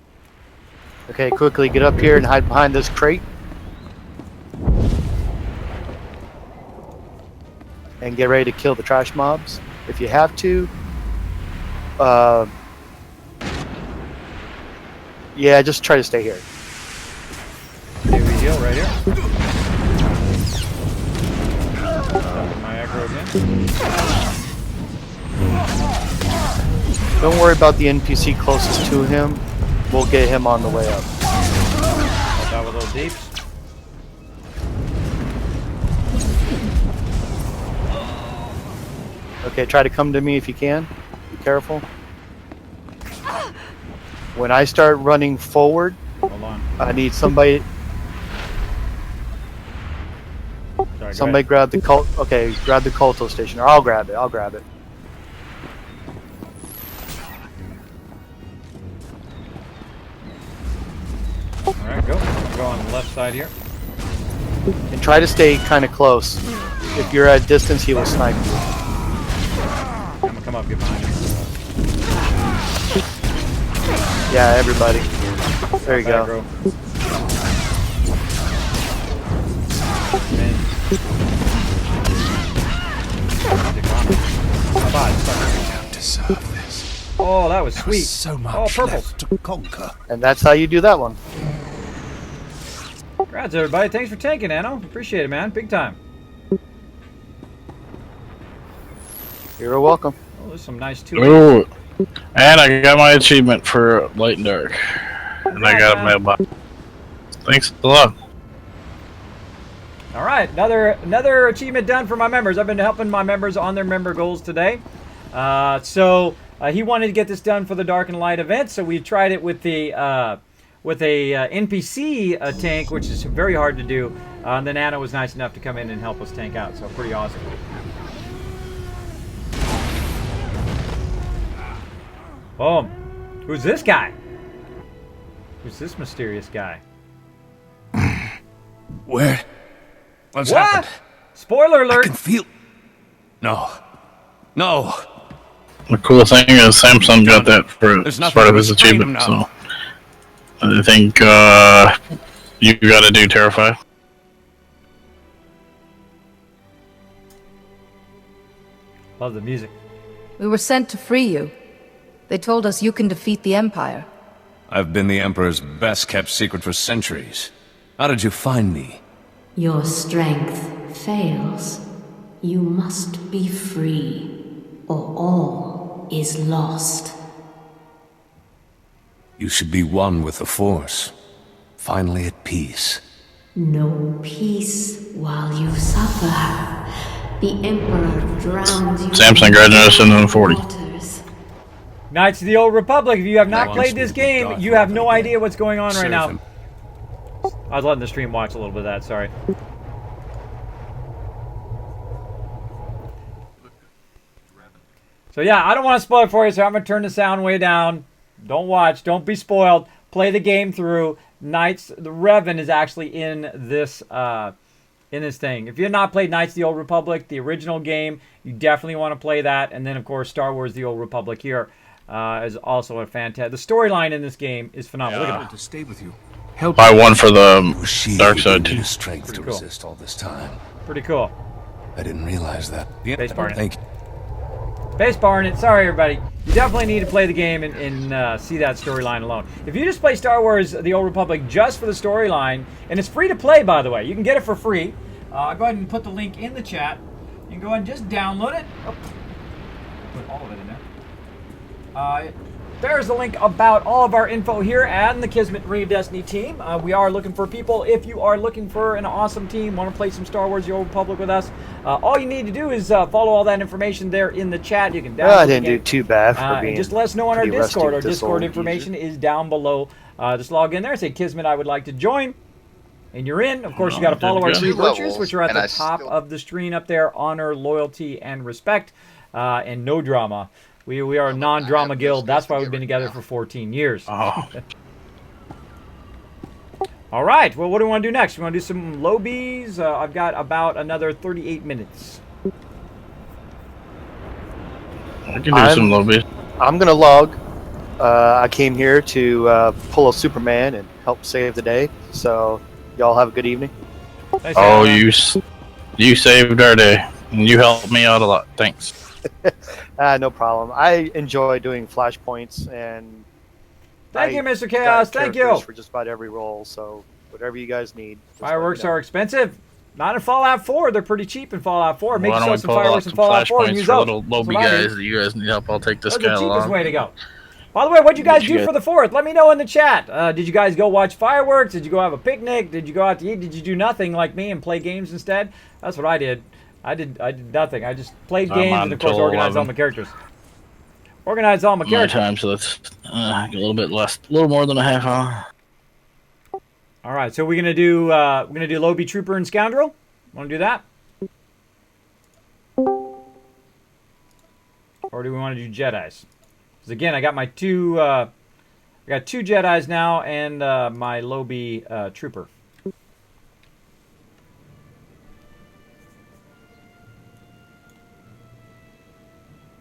Okay, quickly get up here and hide behind this crate. And get ready to kill the trash mobs. If you have to. Yeah, just try to stay here. Here we go, right here. Stop my aggro again. Don't worry about the NPC closest to him. We'll get him on the way up. Help out with those deeps. Okay, try to come to me if you can. Be careful. When I start running forward, Hold on. I need somebody. Sorry, go Somebody ahead. grab the cult. Okay, grab the Colto station, or I'll grab it. I'll grab it. All right, go. I'll go on the left side here. And try to stay kind of close. If you're at distance, he will snipe you. I'm gonna come up, get behind you. Yeah, everybody. There you go. Aggro. Oh, that was sweet. So much Oh, purple. left to conquer. And that's how you do that one. Congrats, everybody. Thanks for tanking, Anno. Appreciate it, man. Big time. You're welcome. Oh, there's some nice tools. Ooh. And I got my achievement for light and dark. And I got a mailbox. Thanks a lot. All right, another achievement done for my members. I've been helping my members on their member goals today. He wanted to get this done for the Dark and Light event, so we tried it with the NPC tank, which is very hard to do. And then Anna was nice enough to come in and help us tank out, so pretty awesome. Boom. Who's this guy? Who's this mysterious guy? Where? What's What? happened? Spoiler I alert! can feel. No. No. The cool thing is Samsung got that for There's as nothing part of to his restrain achievement, him so now. I think you gotta do Terrify. Love the music. We were sent to free you. They told us you can defeat the Empire. I've been the Emperor's best-kept secret for centuries. How did you find me? Your strength fails. You must be free, or all is lost. You should be one with the Force. Finally at peace. No peace while you suffer. The Emperor drowns you. Samsung graduation in 40. Waters. Knights of the Old Republic, if you have not That played wants this me to game, die you have forever no again. idea what's going on right Serve now. him. I was letting the stream watch a little bit of that, sorry. So yeah, I don't want to spoil it for you, so I'm going to turn the sound way down. Don't watch, don't be spoiled. Play the game through. Knights, the Revan is actually in this thing. If you have not played Knights of the Old Republic, the original game, you definitely want to play that. And then, of course, Star Wars The Old Republic here is also a fantastic... The storyline in this game is phenomenal. Look at To that. stay with you. I won for the Was she dark who side gave you too. the strength to Pretty cool. resist all this time? Pretty cool. I didn't realize that. Base barn it. Thank you. Base barn it. Sorry, everybody. You definitely need to play the game and see that storyline alone. If you just play Star Wars The Old Republic just for the storyline, and it's free to play, by the way. You can get it for free. I'll go ahead and put the link in the chat. You can go ahead and just download it. Oh, put all of it in there. There's the link about all of our info here and the Kismet Ring of Destiny team. We are looking for people. If you are looking for an awesome team, want to play some Star Wars The Old Republic with us, all you need to do is follow all that information there in the chat. You can download I didn't the game. do too bad for And being. just let us know on our pretty rusty Discord. Our with this Discord old information user. is down below. Just log in there, say Kismet, I would like to join. And you're in. Of course, you got to follow our did three good. virtues, which are at And the I top still- of the screen up there: honor, loyalty, and respect, and no drama. We are a non-drama have guild. those That's why to we've get been right together now. for 14 years. Oh. All right. Well, what do we want to do next? We want to do some lobies. I've got about another 38 minutes. I can do some lobbies. I'm gonna log. I came here to pull a Superman and help save the day. So y'all have a good evening. Thanks, Oh, Anna. you saved our day. And you helped me out a lot. Thanks. No problem. I enjoy doing flashpoints and. Thank I you, Mr. got Chaos. Thank characters you. for just about every role. So whatever you guys need. just let me Fireworks know. are expensive. Not in Fallout 4. They're pretty cheap in Fallout 4. Make Why don't yourself we some pull out fireworks some in Fallout 4 and flashpoints use for those. little That's lobby what I do. guys that you guys need help? I'll take this That's guy the cheapest along. way to go. By the way, what'd you guys do you for the 4th? Let me know in the chat. Did you guys go watch fireworks? Did you go have a picnic? Did you go out to eat? Did you do nothing like me and play games instead? That's what I did. I did nothing. I just played I'm games on and of course till organized all 11. my characters. Organized all my My characters. time, so that's a little bit less, a little more than a half hour. All right, so we're gonna do Lobby Trooper and Scoundrel. Want to do that? or do we want to do Jedis? Because again, I got my two Jedis now and my Lobi trooper.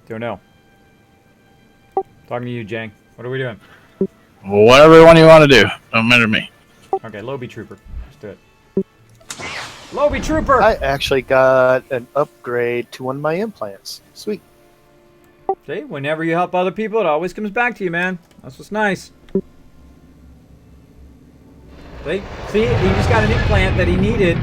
Don't know. Talking to you, Jang. What are we doing? Whatever one you want to do. Don't matter to me. Okay, Lobi trooper. Let's do it. Lobi trooper! I actually got an upgrade to one of my implants. Sweet. See, whenever you help other people, it always comes back to you, man. That's what's nice. See, he just got an implant that he needed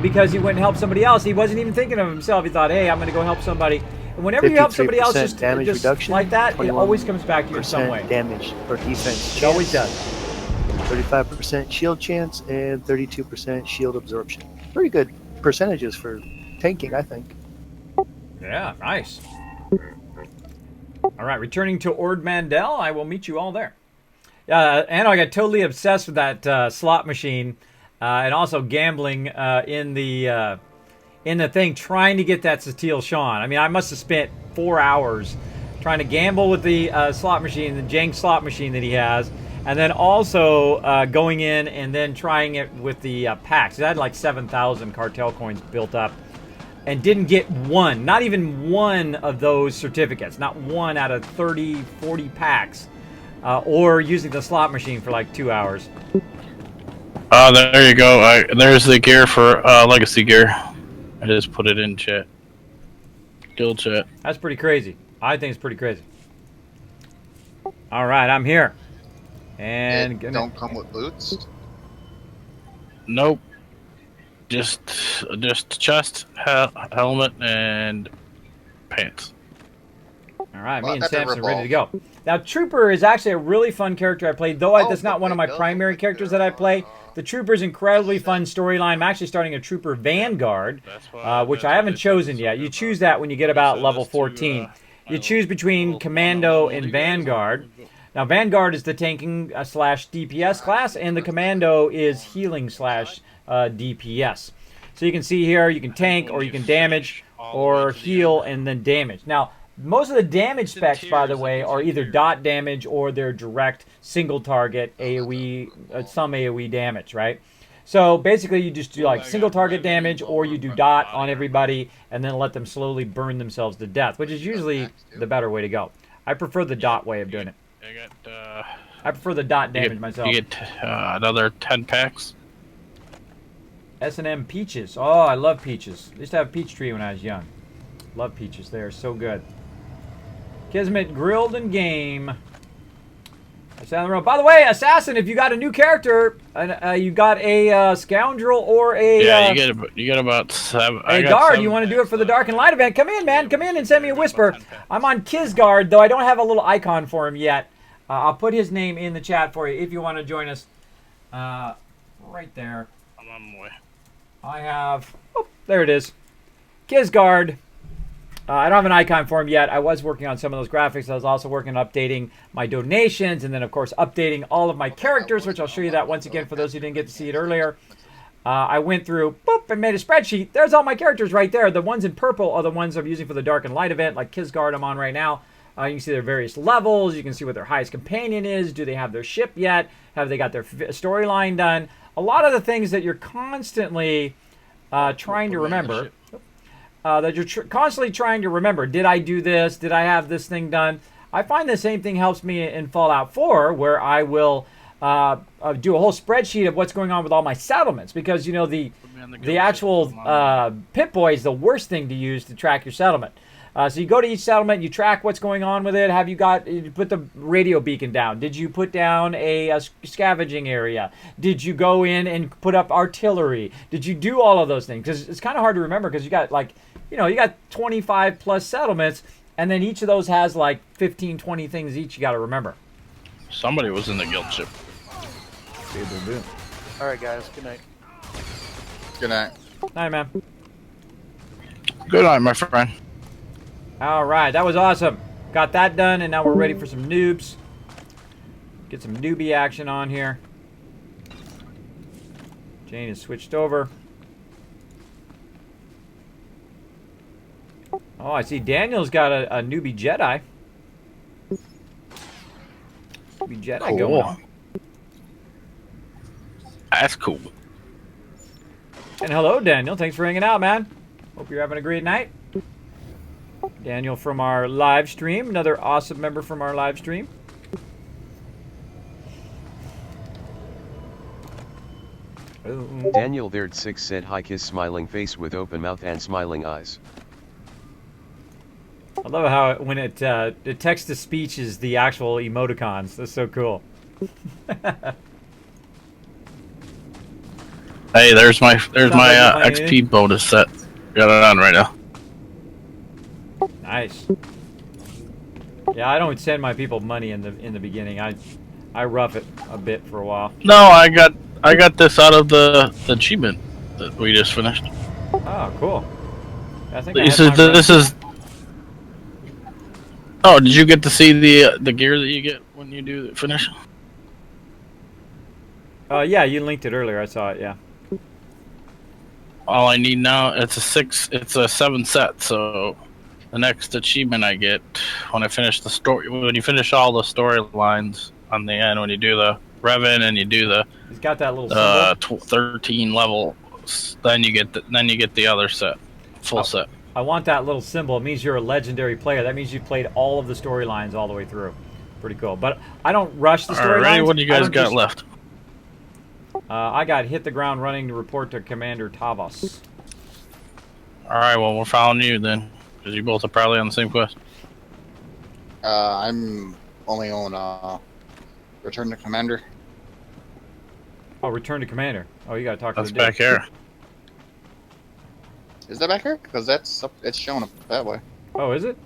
because he went and helped somebody else. He wasn't even thinking of himself. He thought, hey, I'm going to go help somebody. And whenever you help somebody else just reduction, like that, it always comes back to you in some way. Damage or defense. It always does. 35% shield chance and 32% shield absorption. Pretty good percentages for tanking, I think. Yeah, nice. All right, returning to Ord Mandel, I will meet you all there. And I got totally obsessed with that slot machine and also gambling in the thing, trying to get that Satil Sean. I mean, I must have spent 4 hours trying to gamble with the slot machine, the jank slot machine that he has, and then also going in and then trying it with the packs. It had like 7,000 cartel coins built up and didn't get one, not even one of those certificates, not one out of 30, 40 packs, or using the slot machine for like 2 hours. There you go. There's the gear for legacy gear. I just put it in chat. Guild chat. That's pretty crazy. I think it's pretty crazy. All right, I'm here. And don't come with boots? Nope. Just chest, helmet, and pants. All right, me and Samson are ready to go. Now, Trooper is actually a really fun character I played, though that's not one of my primary characters that I play. The Trooper's incredibly fun storyline. I'm actually starting a Trooper Vanguard, which I haven't chosen yet. You choose that when you get about level 14. You choose between Commando and Vanguard. Now, Vanguard is the tanking slash DPS class, and the Commando is healing slash DPS. So you can see here, you can tank, or you can damage, or heal, and then damage. Now, most of the damage specs, by the way, are either dot damage or they're direct single target AoE, some AoE damage, right? So basically you just do like single target damage, or you do dot on everybody and then let them slowly burn themselves to death, which is usually the better way to go. I prefer the dot way of doing it. I prefer the dot damage myself. You get another 10 packs. S&M peaches. Oh, I love peaches. I used to have a peach tree when I was young. Love peaches. They are so good. Kismet grilled and game. By the way, Assassin, if you got a new character, you got a scoundrel or a you get about 7. A guard. You want to do it for the Dark and Light event? Come in, man. Come in and send me a whisper. I'm on Kisguard, though I don't have a little icon for him yet. I'll put his name in the chat for you if you want to join us. Right there. I'm on my way. I have. Oh, there it is. Kisguard. I don't have an icon for him yet. I was working on some of those graphics. I was also working on updating my donations, and then, of course, updating all of my characters, which I'll show you that once again for those who didn't get to see it earlier. I went through, boop, and made a spreadsheet. There's all my characters right there. The ones in purple are the ones I'm using for the Dark and Light event, like Kisguard I'm on right now. You can see their various levels. You can see what their highest companion is. Do they have their ship yet? Have they got their storyline done? A lot of the things that you're constantly trying to remember. That you're constantly trying to remember. Did I do this? Did I have this thing done? I find the same thing helps me in Fallout 4, where I will do a whole spreadsheet of what's going on with all my settlements, because you know the actual Pip-Boy is the worst thing to use to track your settlement. So you go to each settlement, you track what's going on with it. You put the radio beacon down? Did you put down a scavenging area? Did you go in and put up artillery? Did you do all of those things? Because it's kind of hard to remember, because you got you got 25 plus settlements, and then each of those has like 15, 20 things each you got to remember. Somebody was in the guild ship. All right, guys. Good night. Good night. Night, man. Good night, my friend. All right, that was awesome. Got that done, and now we're ready for some noobs. Get some newbie action on here. Jane has switched over. Oh, I see Daniel's got a newbie Jedi. Newbie Jedi going on. That's cool. And hello, Daniel. Thanks for hanging out, man. Hope you're having a great night. Daniel from our live stream. Another awesome member from our live stream. Daniel Baird 6 said hi, kiss smiling face with open mouth and smiling eyes. I love how when it text to speech is the actual emoticons. That's so cool. Hey, there's my XP bonus set. Got it on right now. Nice. Yeah, I don't send my people money in the beginning. I rough it a bit for a while. No, I got this out of the achievement that we just finished. Oh, cool. I think This is. Oh, did you get to see the gear that you get when you do finish? Yeah, you linked it earlier. I saw it. Yeah. All I need now, it's a 7 set, so the next achievement I get when I finish the story, when you finish all the storylines on the end, when you do the Revan and you do the He's got that little 13 level, then you get the other set, full set. I want that little symbol. It means you're a legendary player. That means you played all of the storylines all the way through. Pretty cool. But I don't rush the storylines. Alright, what do you guys got left? I got hit the ground running to report to Commander Tavos. Alright, well, we're following you then. Because you both are probably on the same quest. I'm only on Return to Commander. Oh, Return to Commander. Oh, you gotta talk to the back here. Is that back here? Because it's showing up that way. Oh, is it?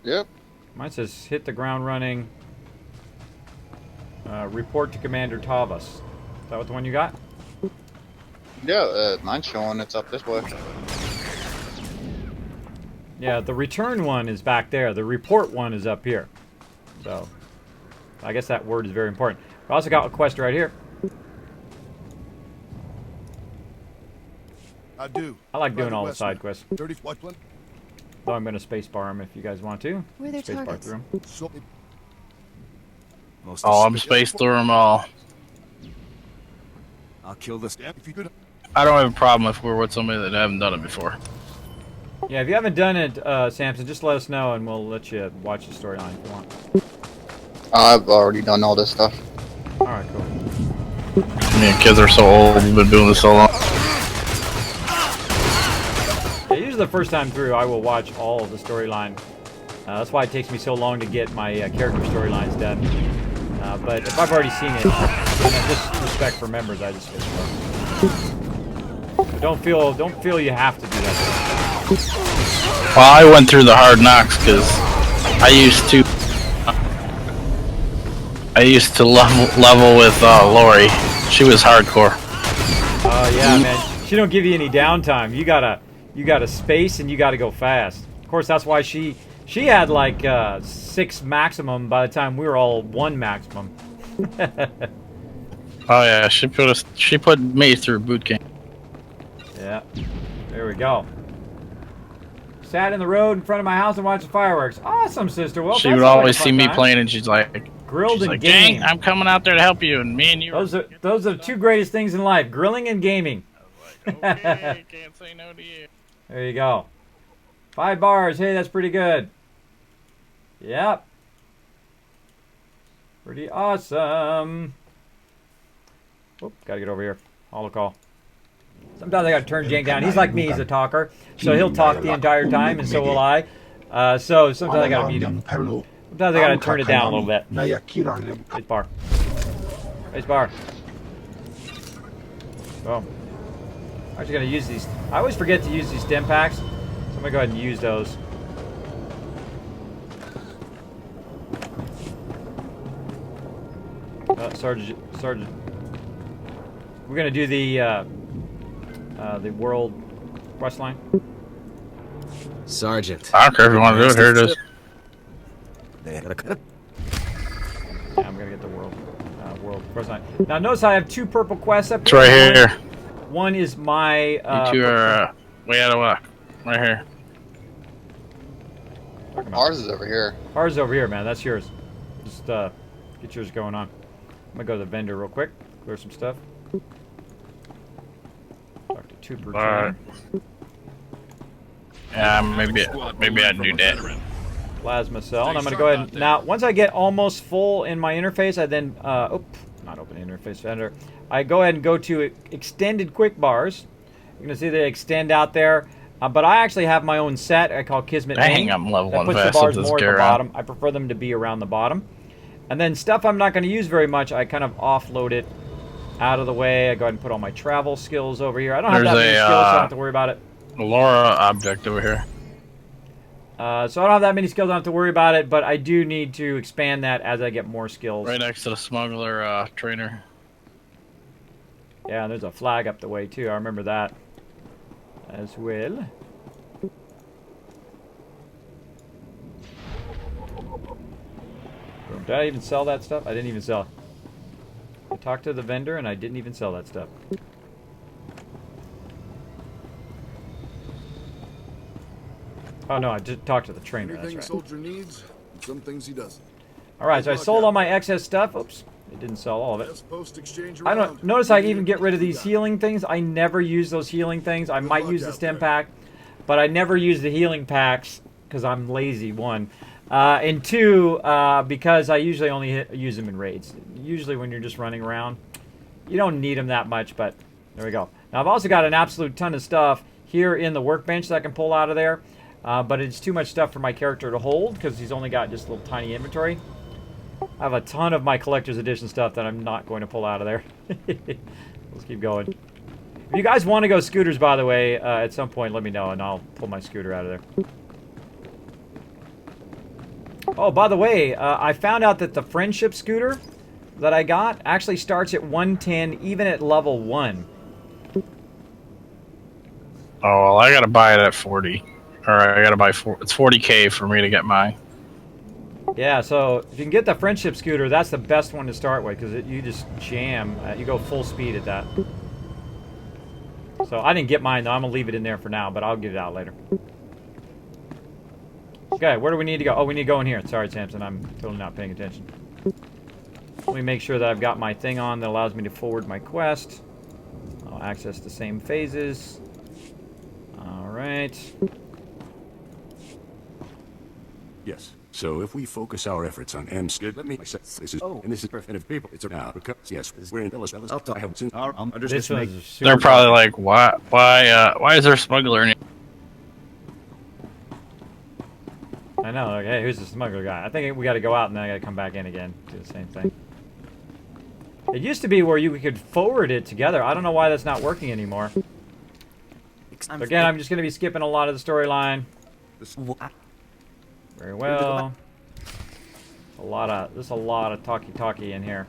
Yep. Mine says hit the ground running. Report to Commander Tavos. Is that what the one you got? Yeah, mine's showing it's up this way. Yeah, the return one is back there. The report one is up here. So, I guess that word is very important. We also got a quest right here. I do. I like doing all the side quests. Dirty Whiteland. Though I'm going to spacebar them if you guys want to. Where are their Spacebar targets? through 'em. Oh, I'm spaced through them all. I'll kill this. If you could. I don't have a problem if we're with somebody that haven't done it before. Yeah, if you haven't done it, Samson, just let us know and we'll let you watch the storyline if you want. I've already done all this stuff. Alright, cool. Me and kids are so old, we've been doing this so long. Yeah, usually the first time through, I will watch all of the storyline. That's why it takes me so long to get my character storylines done. But if I've already seen it, and just respect for members, I just finish it. Don't feel you have to do that. Well, I went through the hard knocks because I used to level with Lori. She was hardcore. Oh yeah, man. She don't give you any downtime. You gotta space and you gotta go fast. Of course, that's why she had like 6 maximum by the time we were all 1 maximum. Oh yeah, she put me through boot camp. Yeah, there we go. Sat in the road in front of my house and watched the fireworks. Awesome, sister. Well, she would always see me playing, and she's like, grilled and "Gang, gaming. I'm coming out there to help you." And me and you. Those are the 2 greatest things in life: grilling and gaming. Okay, can't say no to you. There you go. 5 bars. Hey, that's pretty good. Yep. Pretty awesome. Oop, gotta get over here. Holo-call. Sometimes I gotta turn Jane down. He's like me, he's a talker. So he'll talk the entire time, and so will I. So sometimes I gotta mute him. Sometimes I gotta turn it down a little bit. Space bar. Space bar. Boom. I'm actually gonna use these. I always forget to use these stim packs. So I'm gonna go ahead and use those. Sergeant. We're gonna do the world quest line. Sergeant. I don't care if you want to do it. Here it is. Yeah, I'm gonna get the world quest line. Now notice I have 2 purple quests up It's here. right here. One is my. You two are way out of whack. Right here. Ours is over here. Ours is over here, man. That's yours. Just get yours going on. I'm gonna go to the vendor real quick, clear some stuff. Talk to Trooper Trainer. Yeah, maybe I'd do that. Plasma cell, and I'm gonna go ahead and, now once I get almost full in my interface, I then not open interface vendor. I go ahead and go to extended quick bars. You're gonna see they extend out there, but I actually have my own set I call Kismet. Dang, I'm level that 1 puts the fast bars with this more at the gear bottom. I prefer them to be around the bottom. And then stuff I'm not going to use very much, I kind of offload it out of the way. I go ahead and put all my travel skills over here. I don't have that many skills, so I don't have to worry about it. Laura object over here. So I don't have that many skills, I don't have to worry about it, but I do need to expand that as I get more skills. Right next to the smuggler trainer. Yeah, and there's a flag up the way too. I remember that as well. Did I even sell that stuff? I didn't even sell it. I talked to the vendor and I didn't even sell that stuff. Oh no, I just talked to the trainer. That's right. Soldier needs, and some things he doesn't. All right, so I sold all my excess stuff. Oops, it didn't sell all of it. I don't notice I even get rid of these healing things. I never use those healing things. I might use the stem pack, but I never use the healing packs because I'm lazy. 1. And 2, because I usually only use them in raids. Usually when you're just running around, you don't need them that much, but there we go. Now I've also got an absolute ton of stuff here in the workbench that I can pull out of there, but it's too much stuff for my character to hold because he's only got just a little tiny inventory. I have a ton of my collector's edition stuff that I'm not going to pull out of there. Let's keep going. If you guys want to go scooters, by the way, at some point, let me know and I'll pull my scooter out of there. Oh, by the way, I found out that the friendship scooter that I got actually starts at 110, even at level 1. Oh, well, I gotta buy it at 40. Or I gotta buy it's 40k for me to get mine. Yeah, so if you can get the friendship scooter, that's the best one to start with because you just jam. You go full speed at that. So I didn't get mine, though. I'm going to leave it in there for now, but I'll get it out later. Okay, where do we need to go? Oh, we need to go in here. Sorry, Samson, I'm totally not paying attention. Let me make sure that I've got my thing on that allows me to forward my quest. I'll access the same phases. Alright. Yes. So if we focus our efforts on M-Skid, let me say this is and this is preventive people. It's now because yes, we're in Ellis. I have seen our understanding. They're probably like, why is there a smuggler in here? I know, like, hey, who's the smuggler guy? I think we got to go out and then I got to come back in again. Do the same thing. It used to be where you could forward it together. I don't know why that's not working anymore. Again, I'm just going to be skipping a lot of the storyline. Very well. There's a lot of talkie in here.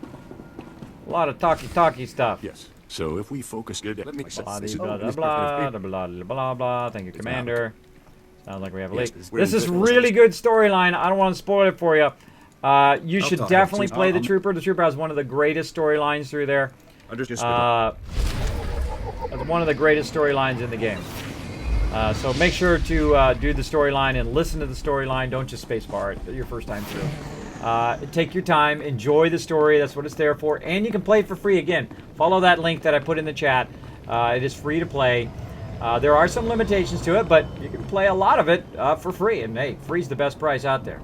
A lot of talkie stuff. Yes. So if we focus good, let me blah blah blah. Thank you, Commander. Sounds like we have a leak. This is really good storyline. I don't want to spoil it for you. You should definitely play the Trooper. The Trooper has one of the greatest storylines through there. It's one of the greatest storylines in the game. So make sure to do the storyline and listen to the storyline. Don't just spacebar it your first time through. Take your time. Enjoy the story. That's what it's there for. And you can play it for free. Again, follow that link that I put in the chat. It is free to play. There are some limitations to it, but you can play a lot of it for free. And hey, free's the best price out there.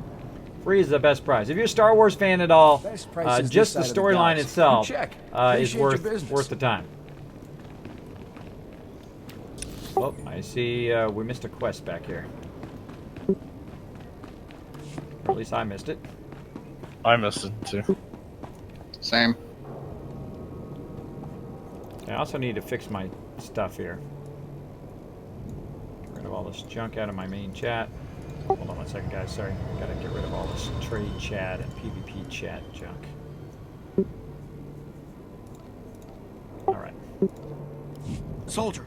Free is the best price. If you're a Star Wars fan at all, just the storyline itself is worth the time. Oh, I see we missed a quest back here. Or at least I missed it. I missed it too. Same. I also need to fix my stuff here. Get rid of all this junk out of my main chat. Hold on 1 second, guys. Sorry. Gotta get rid of all this trade chat and PvP chat junk. Alright. Soldier,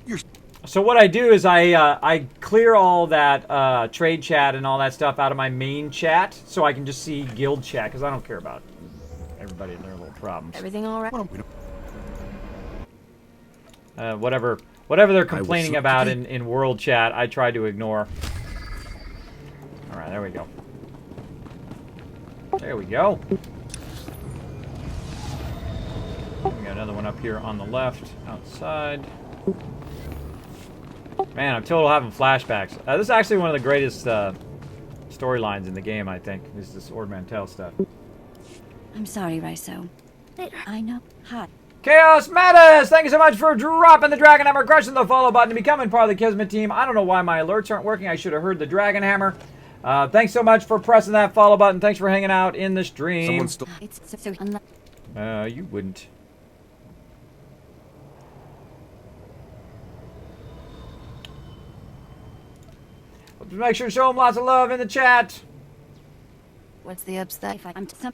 you're... So what I do is I clear all that trade chat and all that stuff out of my main chat so I can just see guild chat because I don't care about everybody and their little problems. Everything all right? Whatever they're complaining about in world chat, I try to ignore. there we go. There we go. We got another one up here on the left, outside. Man, I'm total having flashbacks. This is actually one of the greatest storylines in the game, I think. Is this Ord Mantell stuff. I'm sorry, Raiso. I know. Hi. Chaos Mattis! Thank you so much for dropping the Dragon Hammer, crushing the follow button, and becoming part of the Kismet team. I don't know why my alerts aren't working. I should have heard the Dragon Hammer. Thanks so much for pressing that follow button. Thanks for hanging out in the stream. It's so You wouldn't. Make sure to show them lots of love in the chat. What's the upside if I'm some?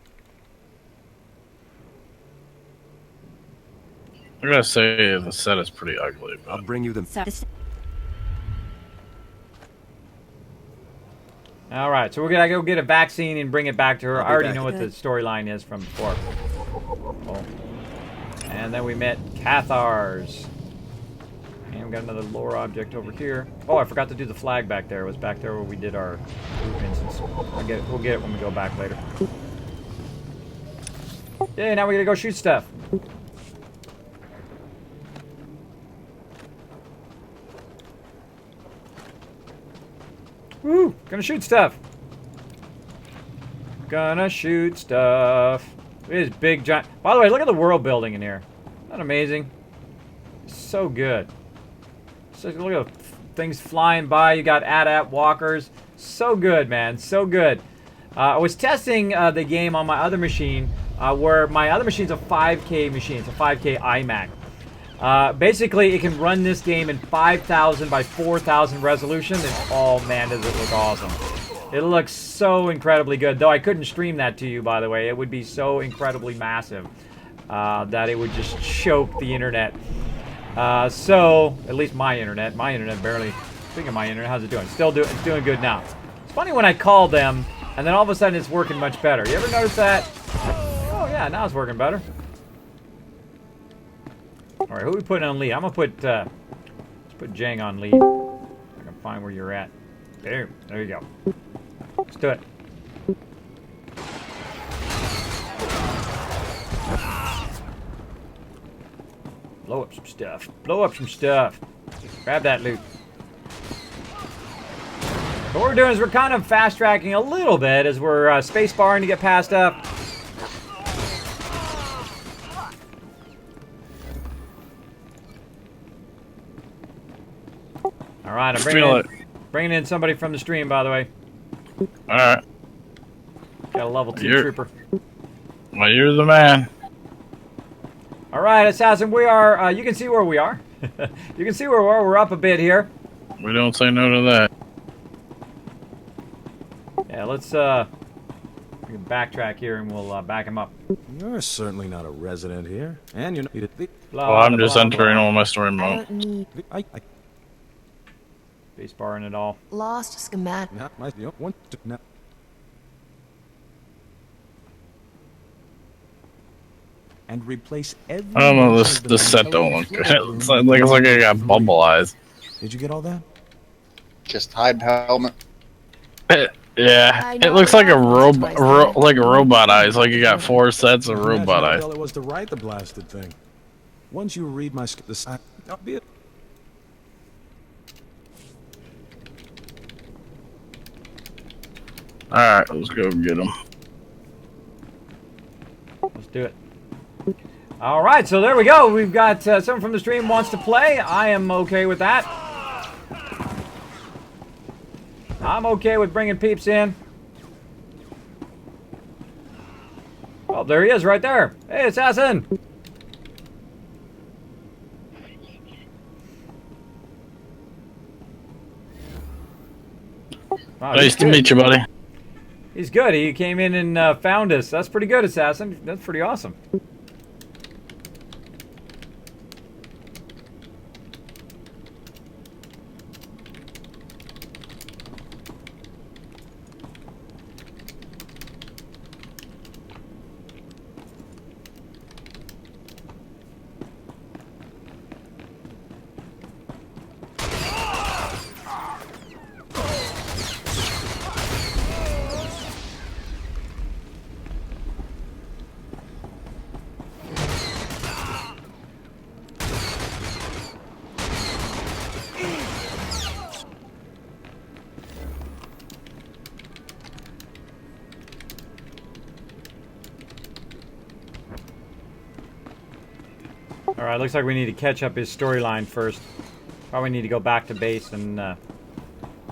I gotta say, the set is pretty ugly. But... I'll bring you the... Alright, so we're gonna go get a vaccine and bring it back to her. I already know what the storyline is from before. Oh. And then we met Cathars. And we got another lore object over here. Oh, I forgot to do the flag back there. It was back there where we did our group instance. We'll get it when we go back later. Yeah, now we gotta go shoot stuff. Woo! Gonna shoot stuff. Gonna shoot stuff. It is big, giant. By the way, look at the world building in here. Isn't that amazing? So good. So look at the things flying by. You got AT-AT walkers. So good, man. So good. I was testing the game on my other machine, where my other machine's a 5K machine. It's a 5K iMac. Basically, it can run this game in 5,000 by 4,000 resolution. And oh man, does it look awesome! It looks so incredibly good. Though I couldn't stream that to you, by the way. It would be so incredibly massive that it would just choke the internet. So at least my internet barely. Speaking of my internet, how's it doing? It's doing good now. It's funny when I call them, and then all of a sudden it's working much better. You ever notice that? Oh yeah, now it's working better. All right, who are we putting on lead? I'm gonna put let's put Jang on lead. I can find where you're at. There you go. Let's do it. Blow up some stuff. Blow up some stuff. Grab that loot. What we're doing is we're kind of fast tracking a little bit as we're space barring to get past up. All right, I'm bringing in somebody from the stream, by the way. All right. Got a level 2 trooper. Well, you're the man. All right, Assassin, we are. You can see where we are. You can see where we are. We're up a bit here. We don't say no to that. Yeah, let's we can backtrack here and we'll back him up. You're certainly not a resident here, and you're not. Well, I'm just entering on my story mode. Base barring it all. Lost schematic. And replace every. I don't know. This set don't look good. It's like I got bubble eyes. Did you get all that? Just hide helmet. Yeah, it looks like a robot eyes. Like you got 4 sets of robot eyes. All it was to write the blasted thing. Once you read my I'll be it. All right, let's go get them. Let's do it. All right, so there we go. We've got someone from the stream wants to play. I am okay with that. I'm okay with bringing peeps in. Oh, there he is right there. Hey, Assassin. Wow, nice to meet you, buddy. He's good. He came in and found us. That's pretty good, Assassin. That's pretty awesome. Alright, looks like we need to catch up his storyline first. Probably need to go back to base and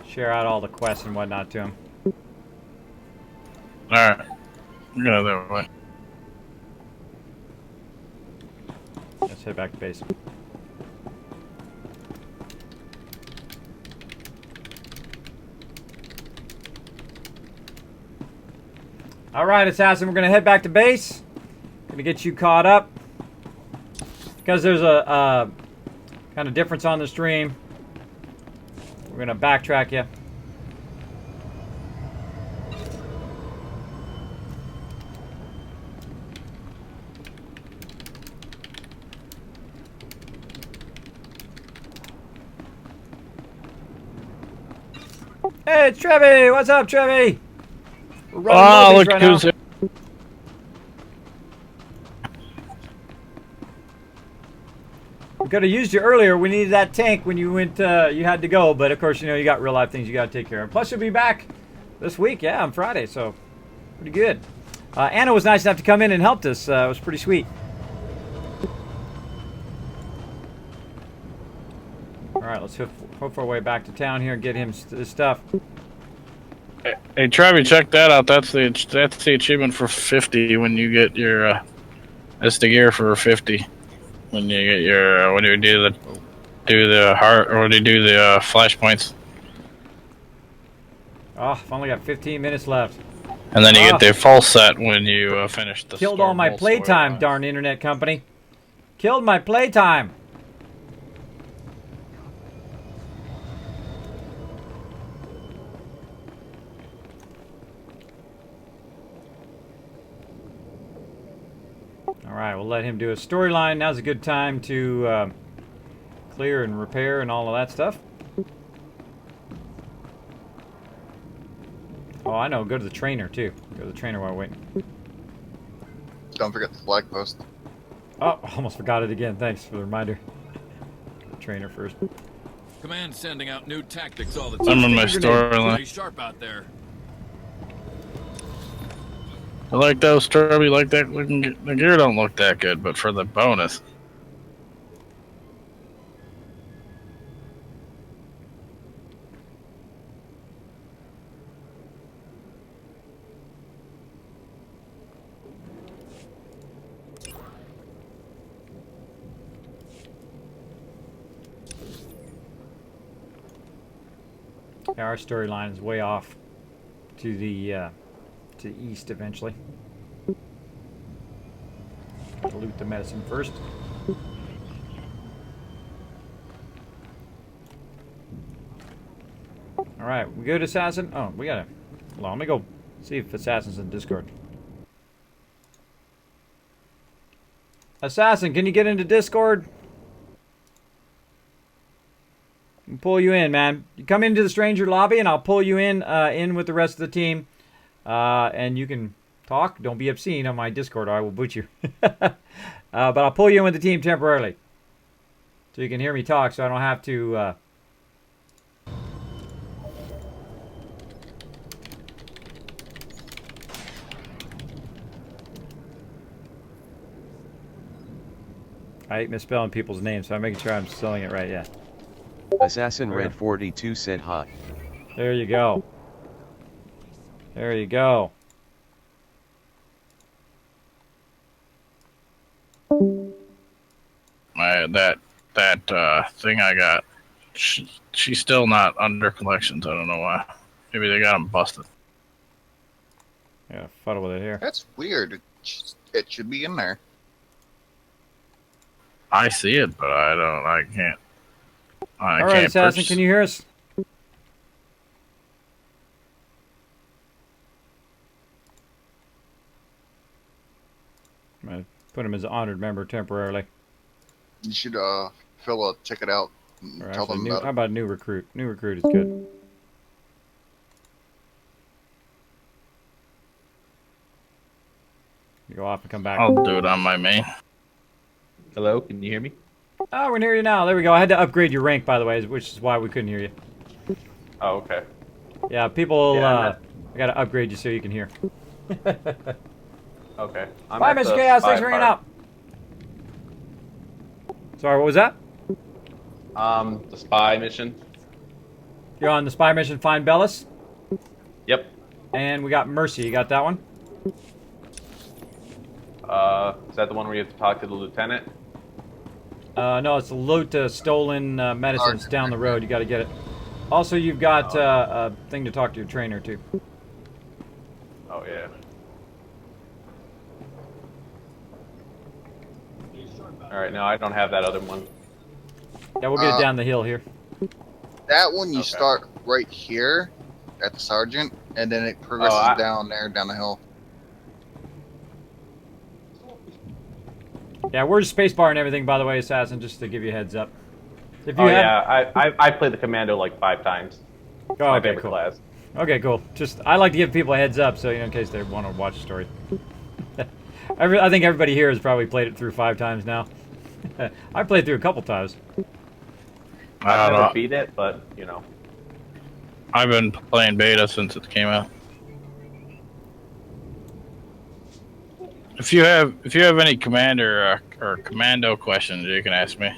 share out all the quests and whatnot to him. Alright. Go that way. Let's head back to base. Alright, Assassin, we're going to head back to base. Going to get you caught up. Because there's a kind of difference on the stream, we're going to backtrack you. Hey, it's Trevi! What's up, Trevi? Oh, look who's here. We could have used you earlier. We needed that tank when you went. You had to go, but of course, you know you got real life things you got to take care of. Plus, you'll be back this week, yeah, on Friday, so pretty good. Anna was nice enough to come in and helped us. It was pretty sweet. All right, let's hope our way back to town here and get him his stuff. Hey, Travi, check that out. That's the achievement for 50 when you get your. That's the gear for 50 when you get your when you do the heart or when you do the flashpoints. Oh, I've only got 15 minutes left. And then you get the full set when you finish the. Killed all my playtime, darn internet company. Killed my playtime. Alright, we'll let him do a storyline. Now's a good time to clear and repair and all of that stuff. Oh, I know. Go to the trainer, too. Go to the trainer while waiting. Don't forget the flag post. Oh, almost forgot it again. Thanks for the reminder. The trainer first. Command sending out new tactics all the I'm time. in my storyline. Pretty sharp out there. I like those Stubby, like that looking. The gear don't look that good, but for the bonus. Yeah, our storyline is way off to the east eventually. Loot the medicine first. Alright, we good, Assassin? Oh, we gotta... Hold on, let me go see if Assassin's in Discord. Assassin, can you get into Discord? I can pull you in, man. You come into the stranger lobby and I'll pull you in with the rest of the team. And you can talk. Don't be obscene on my Discord or I will boot you. But I'll pull you in with the team temporarily. So you can hear me talk so I don't have to... I hate misspelling people's names, so I'm making sure I'm spelling it right, yeah. Assassin Red 42 said hi. There you go. There you go. That thing I got, she's still not under collections. I don't know why. Maybe they got them busted. Yeah, fuddle with it here. That's weird. It should be in there. I see it, but I can't. All right, Assassin, can you hear us? I'm gonna put him as an honored member temporarily. You should fill a ticket out and tell them about it. How about new recruit? New recruit is good. You go off and come back. I'll do it on my main. Hello, can you hear me? Oh, we can hear you now. There we go. I had to upgrade your rank, by the way, which is why we couldn't hear you. Oh, okay. Yeah, people, I gotta upgrade you so you can hear. Okay. Bye, Mr. Chaos. Thanks for hanging out. Sorry, what was that? The spy mission. You're on the spy mission, find Bellis? Yep. And we got Mercy. You got that one? Is that the one where you have to talk to the lieutenant? No, it's the loot stolen medicines down the road. You got to get it. Also, you've got a thing to talk to your trainer, too. Oh, yeah. Alright, no, I don't have that other one. Yeah, we'll get it down the hill here. That one you start right here at the sergeant, and then it progresses down there, down the hill. Yeah, we're spacebar and everything, by the way, Assassin, just to give you a heads up. If you I played the Commando like 5 times. Oh, my okay, favorite cool. class. Okay, cool. Just I like to give people a heads up, so in case they want to watch the story. I think everybody here has probably played it through 5 times now. I played through a couple times. I've never beat it, but you know. I've been playing beta since it came out. If you have any commander or commando questions, you can ask me.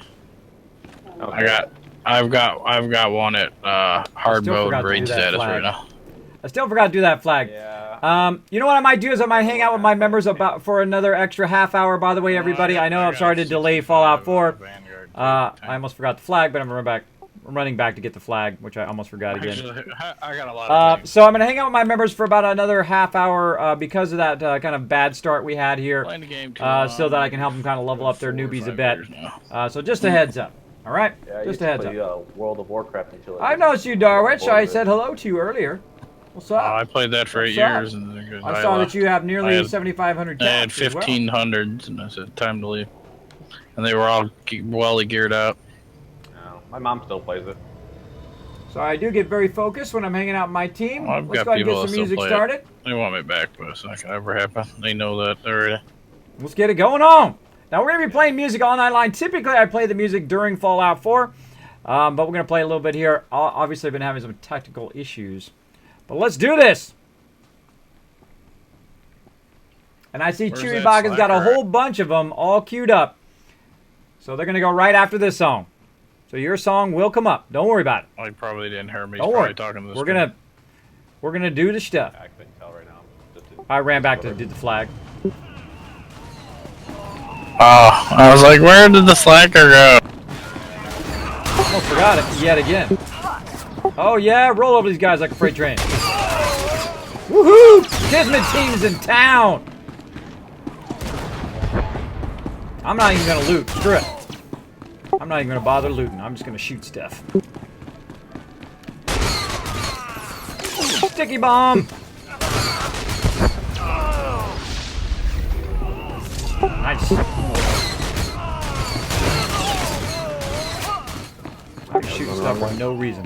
Okay. I've got one at hard mode raid status right now. I still forgot to do that flag. Yeah. You know what I might do is I might hang out with my members for another extra half hour. By the way, everybody, I know I'm sorry to delay Fallout 4. I almost forgot the flag, but I'm running back to get the flag, which I almost forgot again. Actually, I got a lot of things. So I'm gonna hang out with my members for about another half hour because of that kind of bad start we had here, Playing the game so that I can help them kind of level up their newbies a bit. So just a heads up. All right, Yeah, just a heads up. World of Warcraft until I noticed you, Darwich. I said hello to you earlier. What's up? I played that for 8 years, and then I saw that you have nearly I had 7,500 I had caps as well. 1,500s, and I said time to leave. And they were all well geared up. No, my mom still plays it. So I do get very focused when I'm hanging out with my team. Well, I've Let's got go ahead and people get some that music still play started. it. They want me back, but it's not gonna ever happen. They know that already. Let's get it going on. Now we're gonna be playing music all night long. Typically I play the music during Fallout 4, but we're gonna play a little bit here. Obviously I've been having some technical issues, but let's do this. And I see Chewy Boggin's got a whole bunch of them all queued up. So they're going to go right after this song. So your song will come up. Don't worry about it. Oh, you probably didn't hear me. Don't worry. Talking to this we're gonna do the stuff. I couldn't tell right now. I ran back to do the flag. Oh, I was like, where did the slacker go? Almost forgot it yet again. Oh yeah, roll over these guys like a freight train. Woohoo! Kismet team's in town. I'm not even gonna loot. Screw it. I'm not even gonna bother looting. I'm just gonna shoot stuff. Sticky bomb. Nice. I'm shooting stuff for no reason.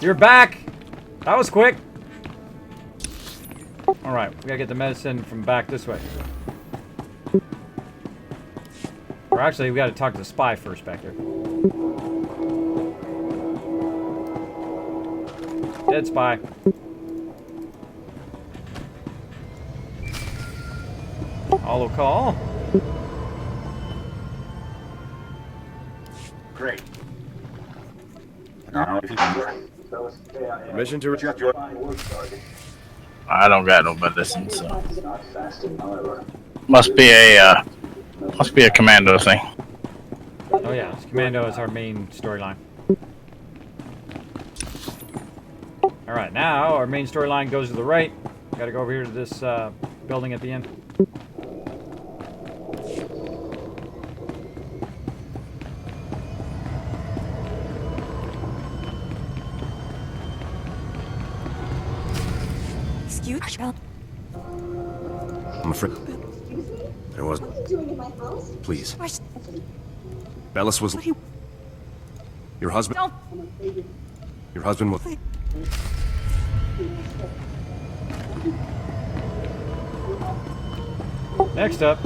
You're back. That was quick. All right, we gotta get the medicine from back this way. Or actually, we gotta talk to the spy first back there. Dead spy. Hollow call. Great. Permission to reject your... I don't got no medicine, so must be a commando thing. Oh yeah, Commando is our main storyline. All right, now our main storyline goes to the right. Got to go over here to this building at the end. I'm afraid there wasn't. Please. Bellis was. Your husband. Your husband was. Next up.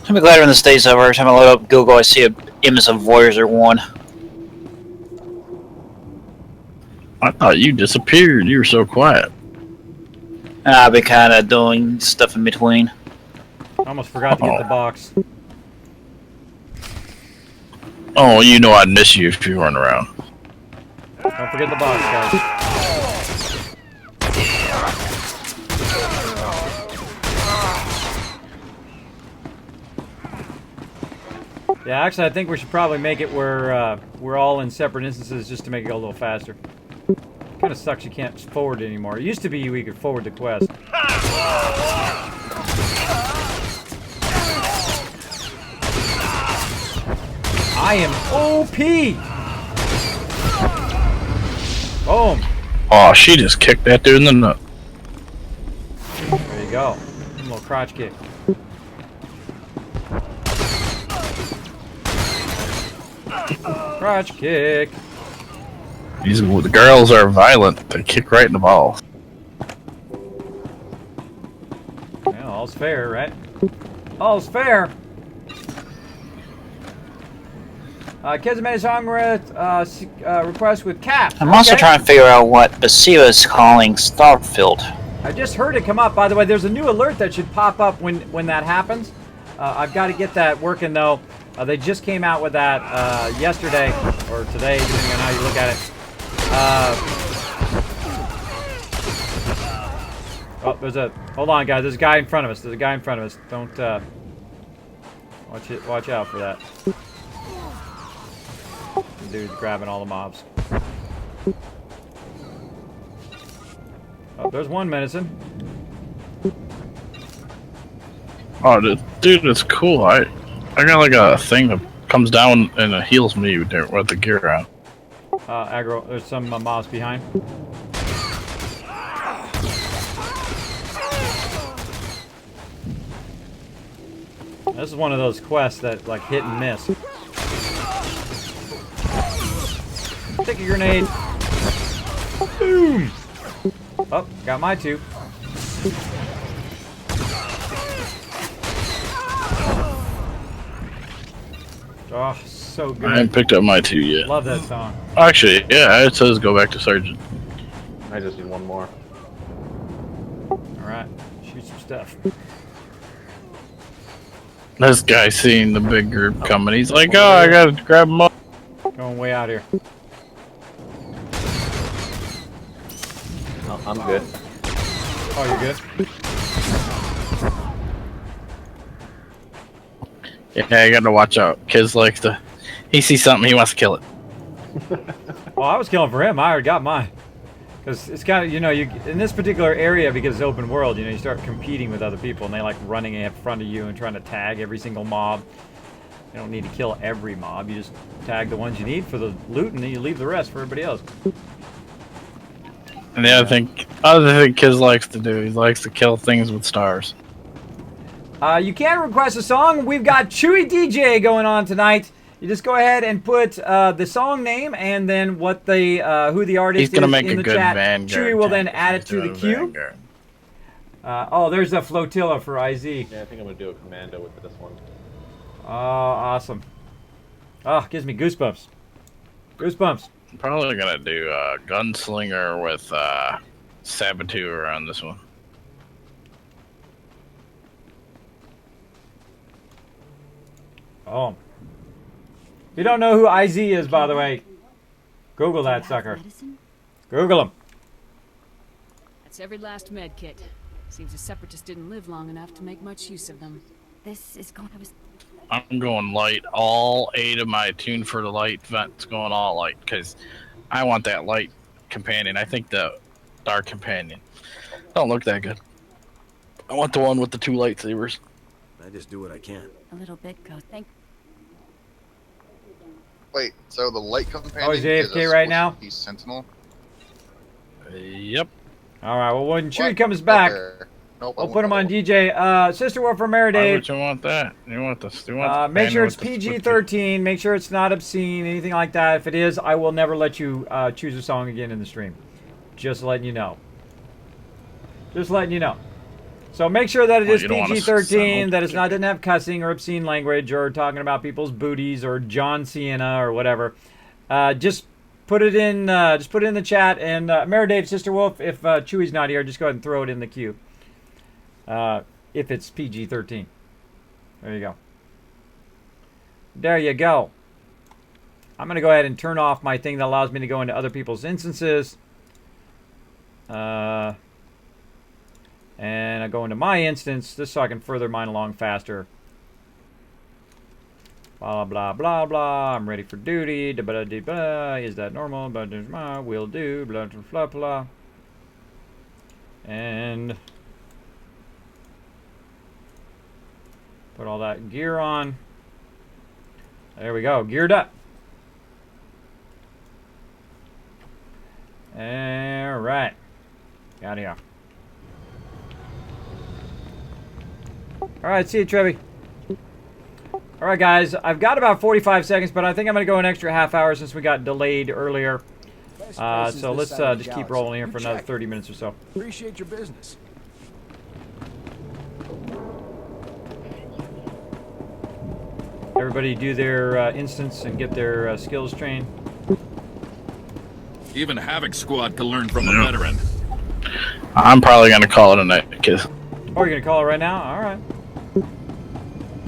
I'm glad when this day's over. Every time I load up Google, I see a image of Voyager 1. I thought you disappeared. You were so quiet. I've been kind of doing stuff in between. I almost forgot to get the box. Oh, you know I'd miss you if you weren't around. Don't forget the box, guys. Yeah, actually, I think we should probably make it where we're all in separate instances just to make it go a little faster. Kind of sucks you can't forward anymore. It used to be we could forward the quest. I am OP! Boom! Oh, she just kicked that dude in the nut. There you go. A little crotch kick. Crotch kick. The girls are violent. They kick right in the balls. Well, all's fair, right? All's fair. Kismet song request with Cap. I'm also trying to figure out what Basila's calling Starfield. I just heard it come up. By the way, there's a new alert that should pop up when that happens. I've got to get that working though. They just came out with that yesterday or today, depending on how you look at it. Oh, there's a. Hold on, guys. There's a guy in front of us. There's a guy in front of us. Don't watch out for that. The dude's grabbing all the mobs. Oh, there's one medicine. Oh, dude, it's cool. I got like a thing that comes down and it heals me with the gear on. Aggro. There's some mobs behind. This is one of those quests that like hit and miss. Take a grenade. Boom! Oh, got my two. Oh, so good. I haven't picked up my two yet. Love that song. Actually, yeah, it says go back to Sergeant. I just need one more. Alright, shoot some stuff. This guy seeing the big group coming. He's like, oh, I gotta grab him up. Going way out here. Oh, I'm good. Oh, you're good? Yeah, you gotta watch out. Kids like to... He sees something, he wants to kill it. Well, I was killing for him. I already got mine. Because it's kind of, you know, you in this particular area, because it's open world, you know, you start competing with other people, and they like running in front of you and trying to tag every single mob. You don't need to kill every mob. You just tag the ones you need for the loot, and then you leave the rest for everybody else. And the other thing Kids likes to do, he likes to kill things with stars. You can request a song. We've got Chewy DJ going on tonight. You just go ahead and put the song name and then what the who the artist is in the chat. He's gonna make a good Vanguard. Chewy will then add it to the queue. Oh, there's a flotilla for IZ. Yeah, I think I'm gonna do a commando with this one. Oh, awesome. Oh, gives me goosebumps. Goosebumps. I'm probably gonna do Gunslinger with SWTOR on this one. Oh. If you don't know who IZ is, by the way, Google that sucker. Google him. That's every last med kit. Seems the Separatists didn't live long enough to make much use of them. This is going to... I'm going light. All 8 of my Tune for the Light vents going all light because I want that light companion. I think the dark companion don't look that good. I want the one with the 2 lightsabers. I just do what I can. A little bit goes. Wait, so the light companion Oh, he's AFK right now? He's Sentinel? Yep. Alright, well when Chewy comes back, Nope, we'll put him on DJ. Sister War for Mary Why Day. would you want that? You want this? You want Make sure it's PG-13. Make sure it's not obscene, anything like that. If it is, I will never let you choose a song again in the stream. Just letting you know. Just letting you know. So make sure that it is PG-13, that it's not doesn't have cussing or obscene language or talking about people's booties or John Cena or whatever. Just put it in. Just put it in the chat. And Meridave, Sister Wolf, if Chewy's not here, just go ahead and throw it in the queue. If it's PG-13. There you go. There you go. I'm going to go ahead and turn off my thing that allows me to go into other people's instances. And I go into my instance, just so I can further mine along faster. Blah, blah, blah, blah. I'm ready for duty. Da, ba, da, ba. Is that normal? Will do. Blah, blah, blah, blah. And put all that gear on. There we go. Geared up. All right. Got here. All right. See you, Trevi. All right, guys. I've got about 45 seconds, but I think I'm going to go an extra half hour since we got delayed earlier. So let's just keep rolling here for another 30 minutes or so. Appreciate your business. Everybody do their instance and get their skills trained. Even Havoc Squad can learn from a veteran. I'm probably gonna call it a night, because. Oh, you're gonna call it right now? All right.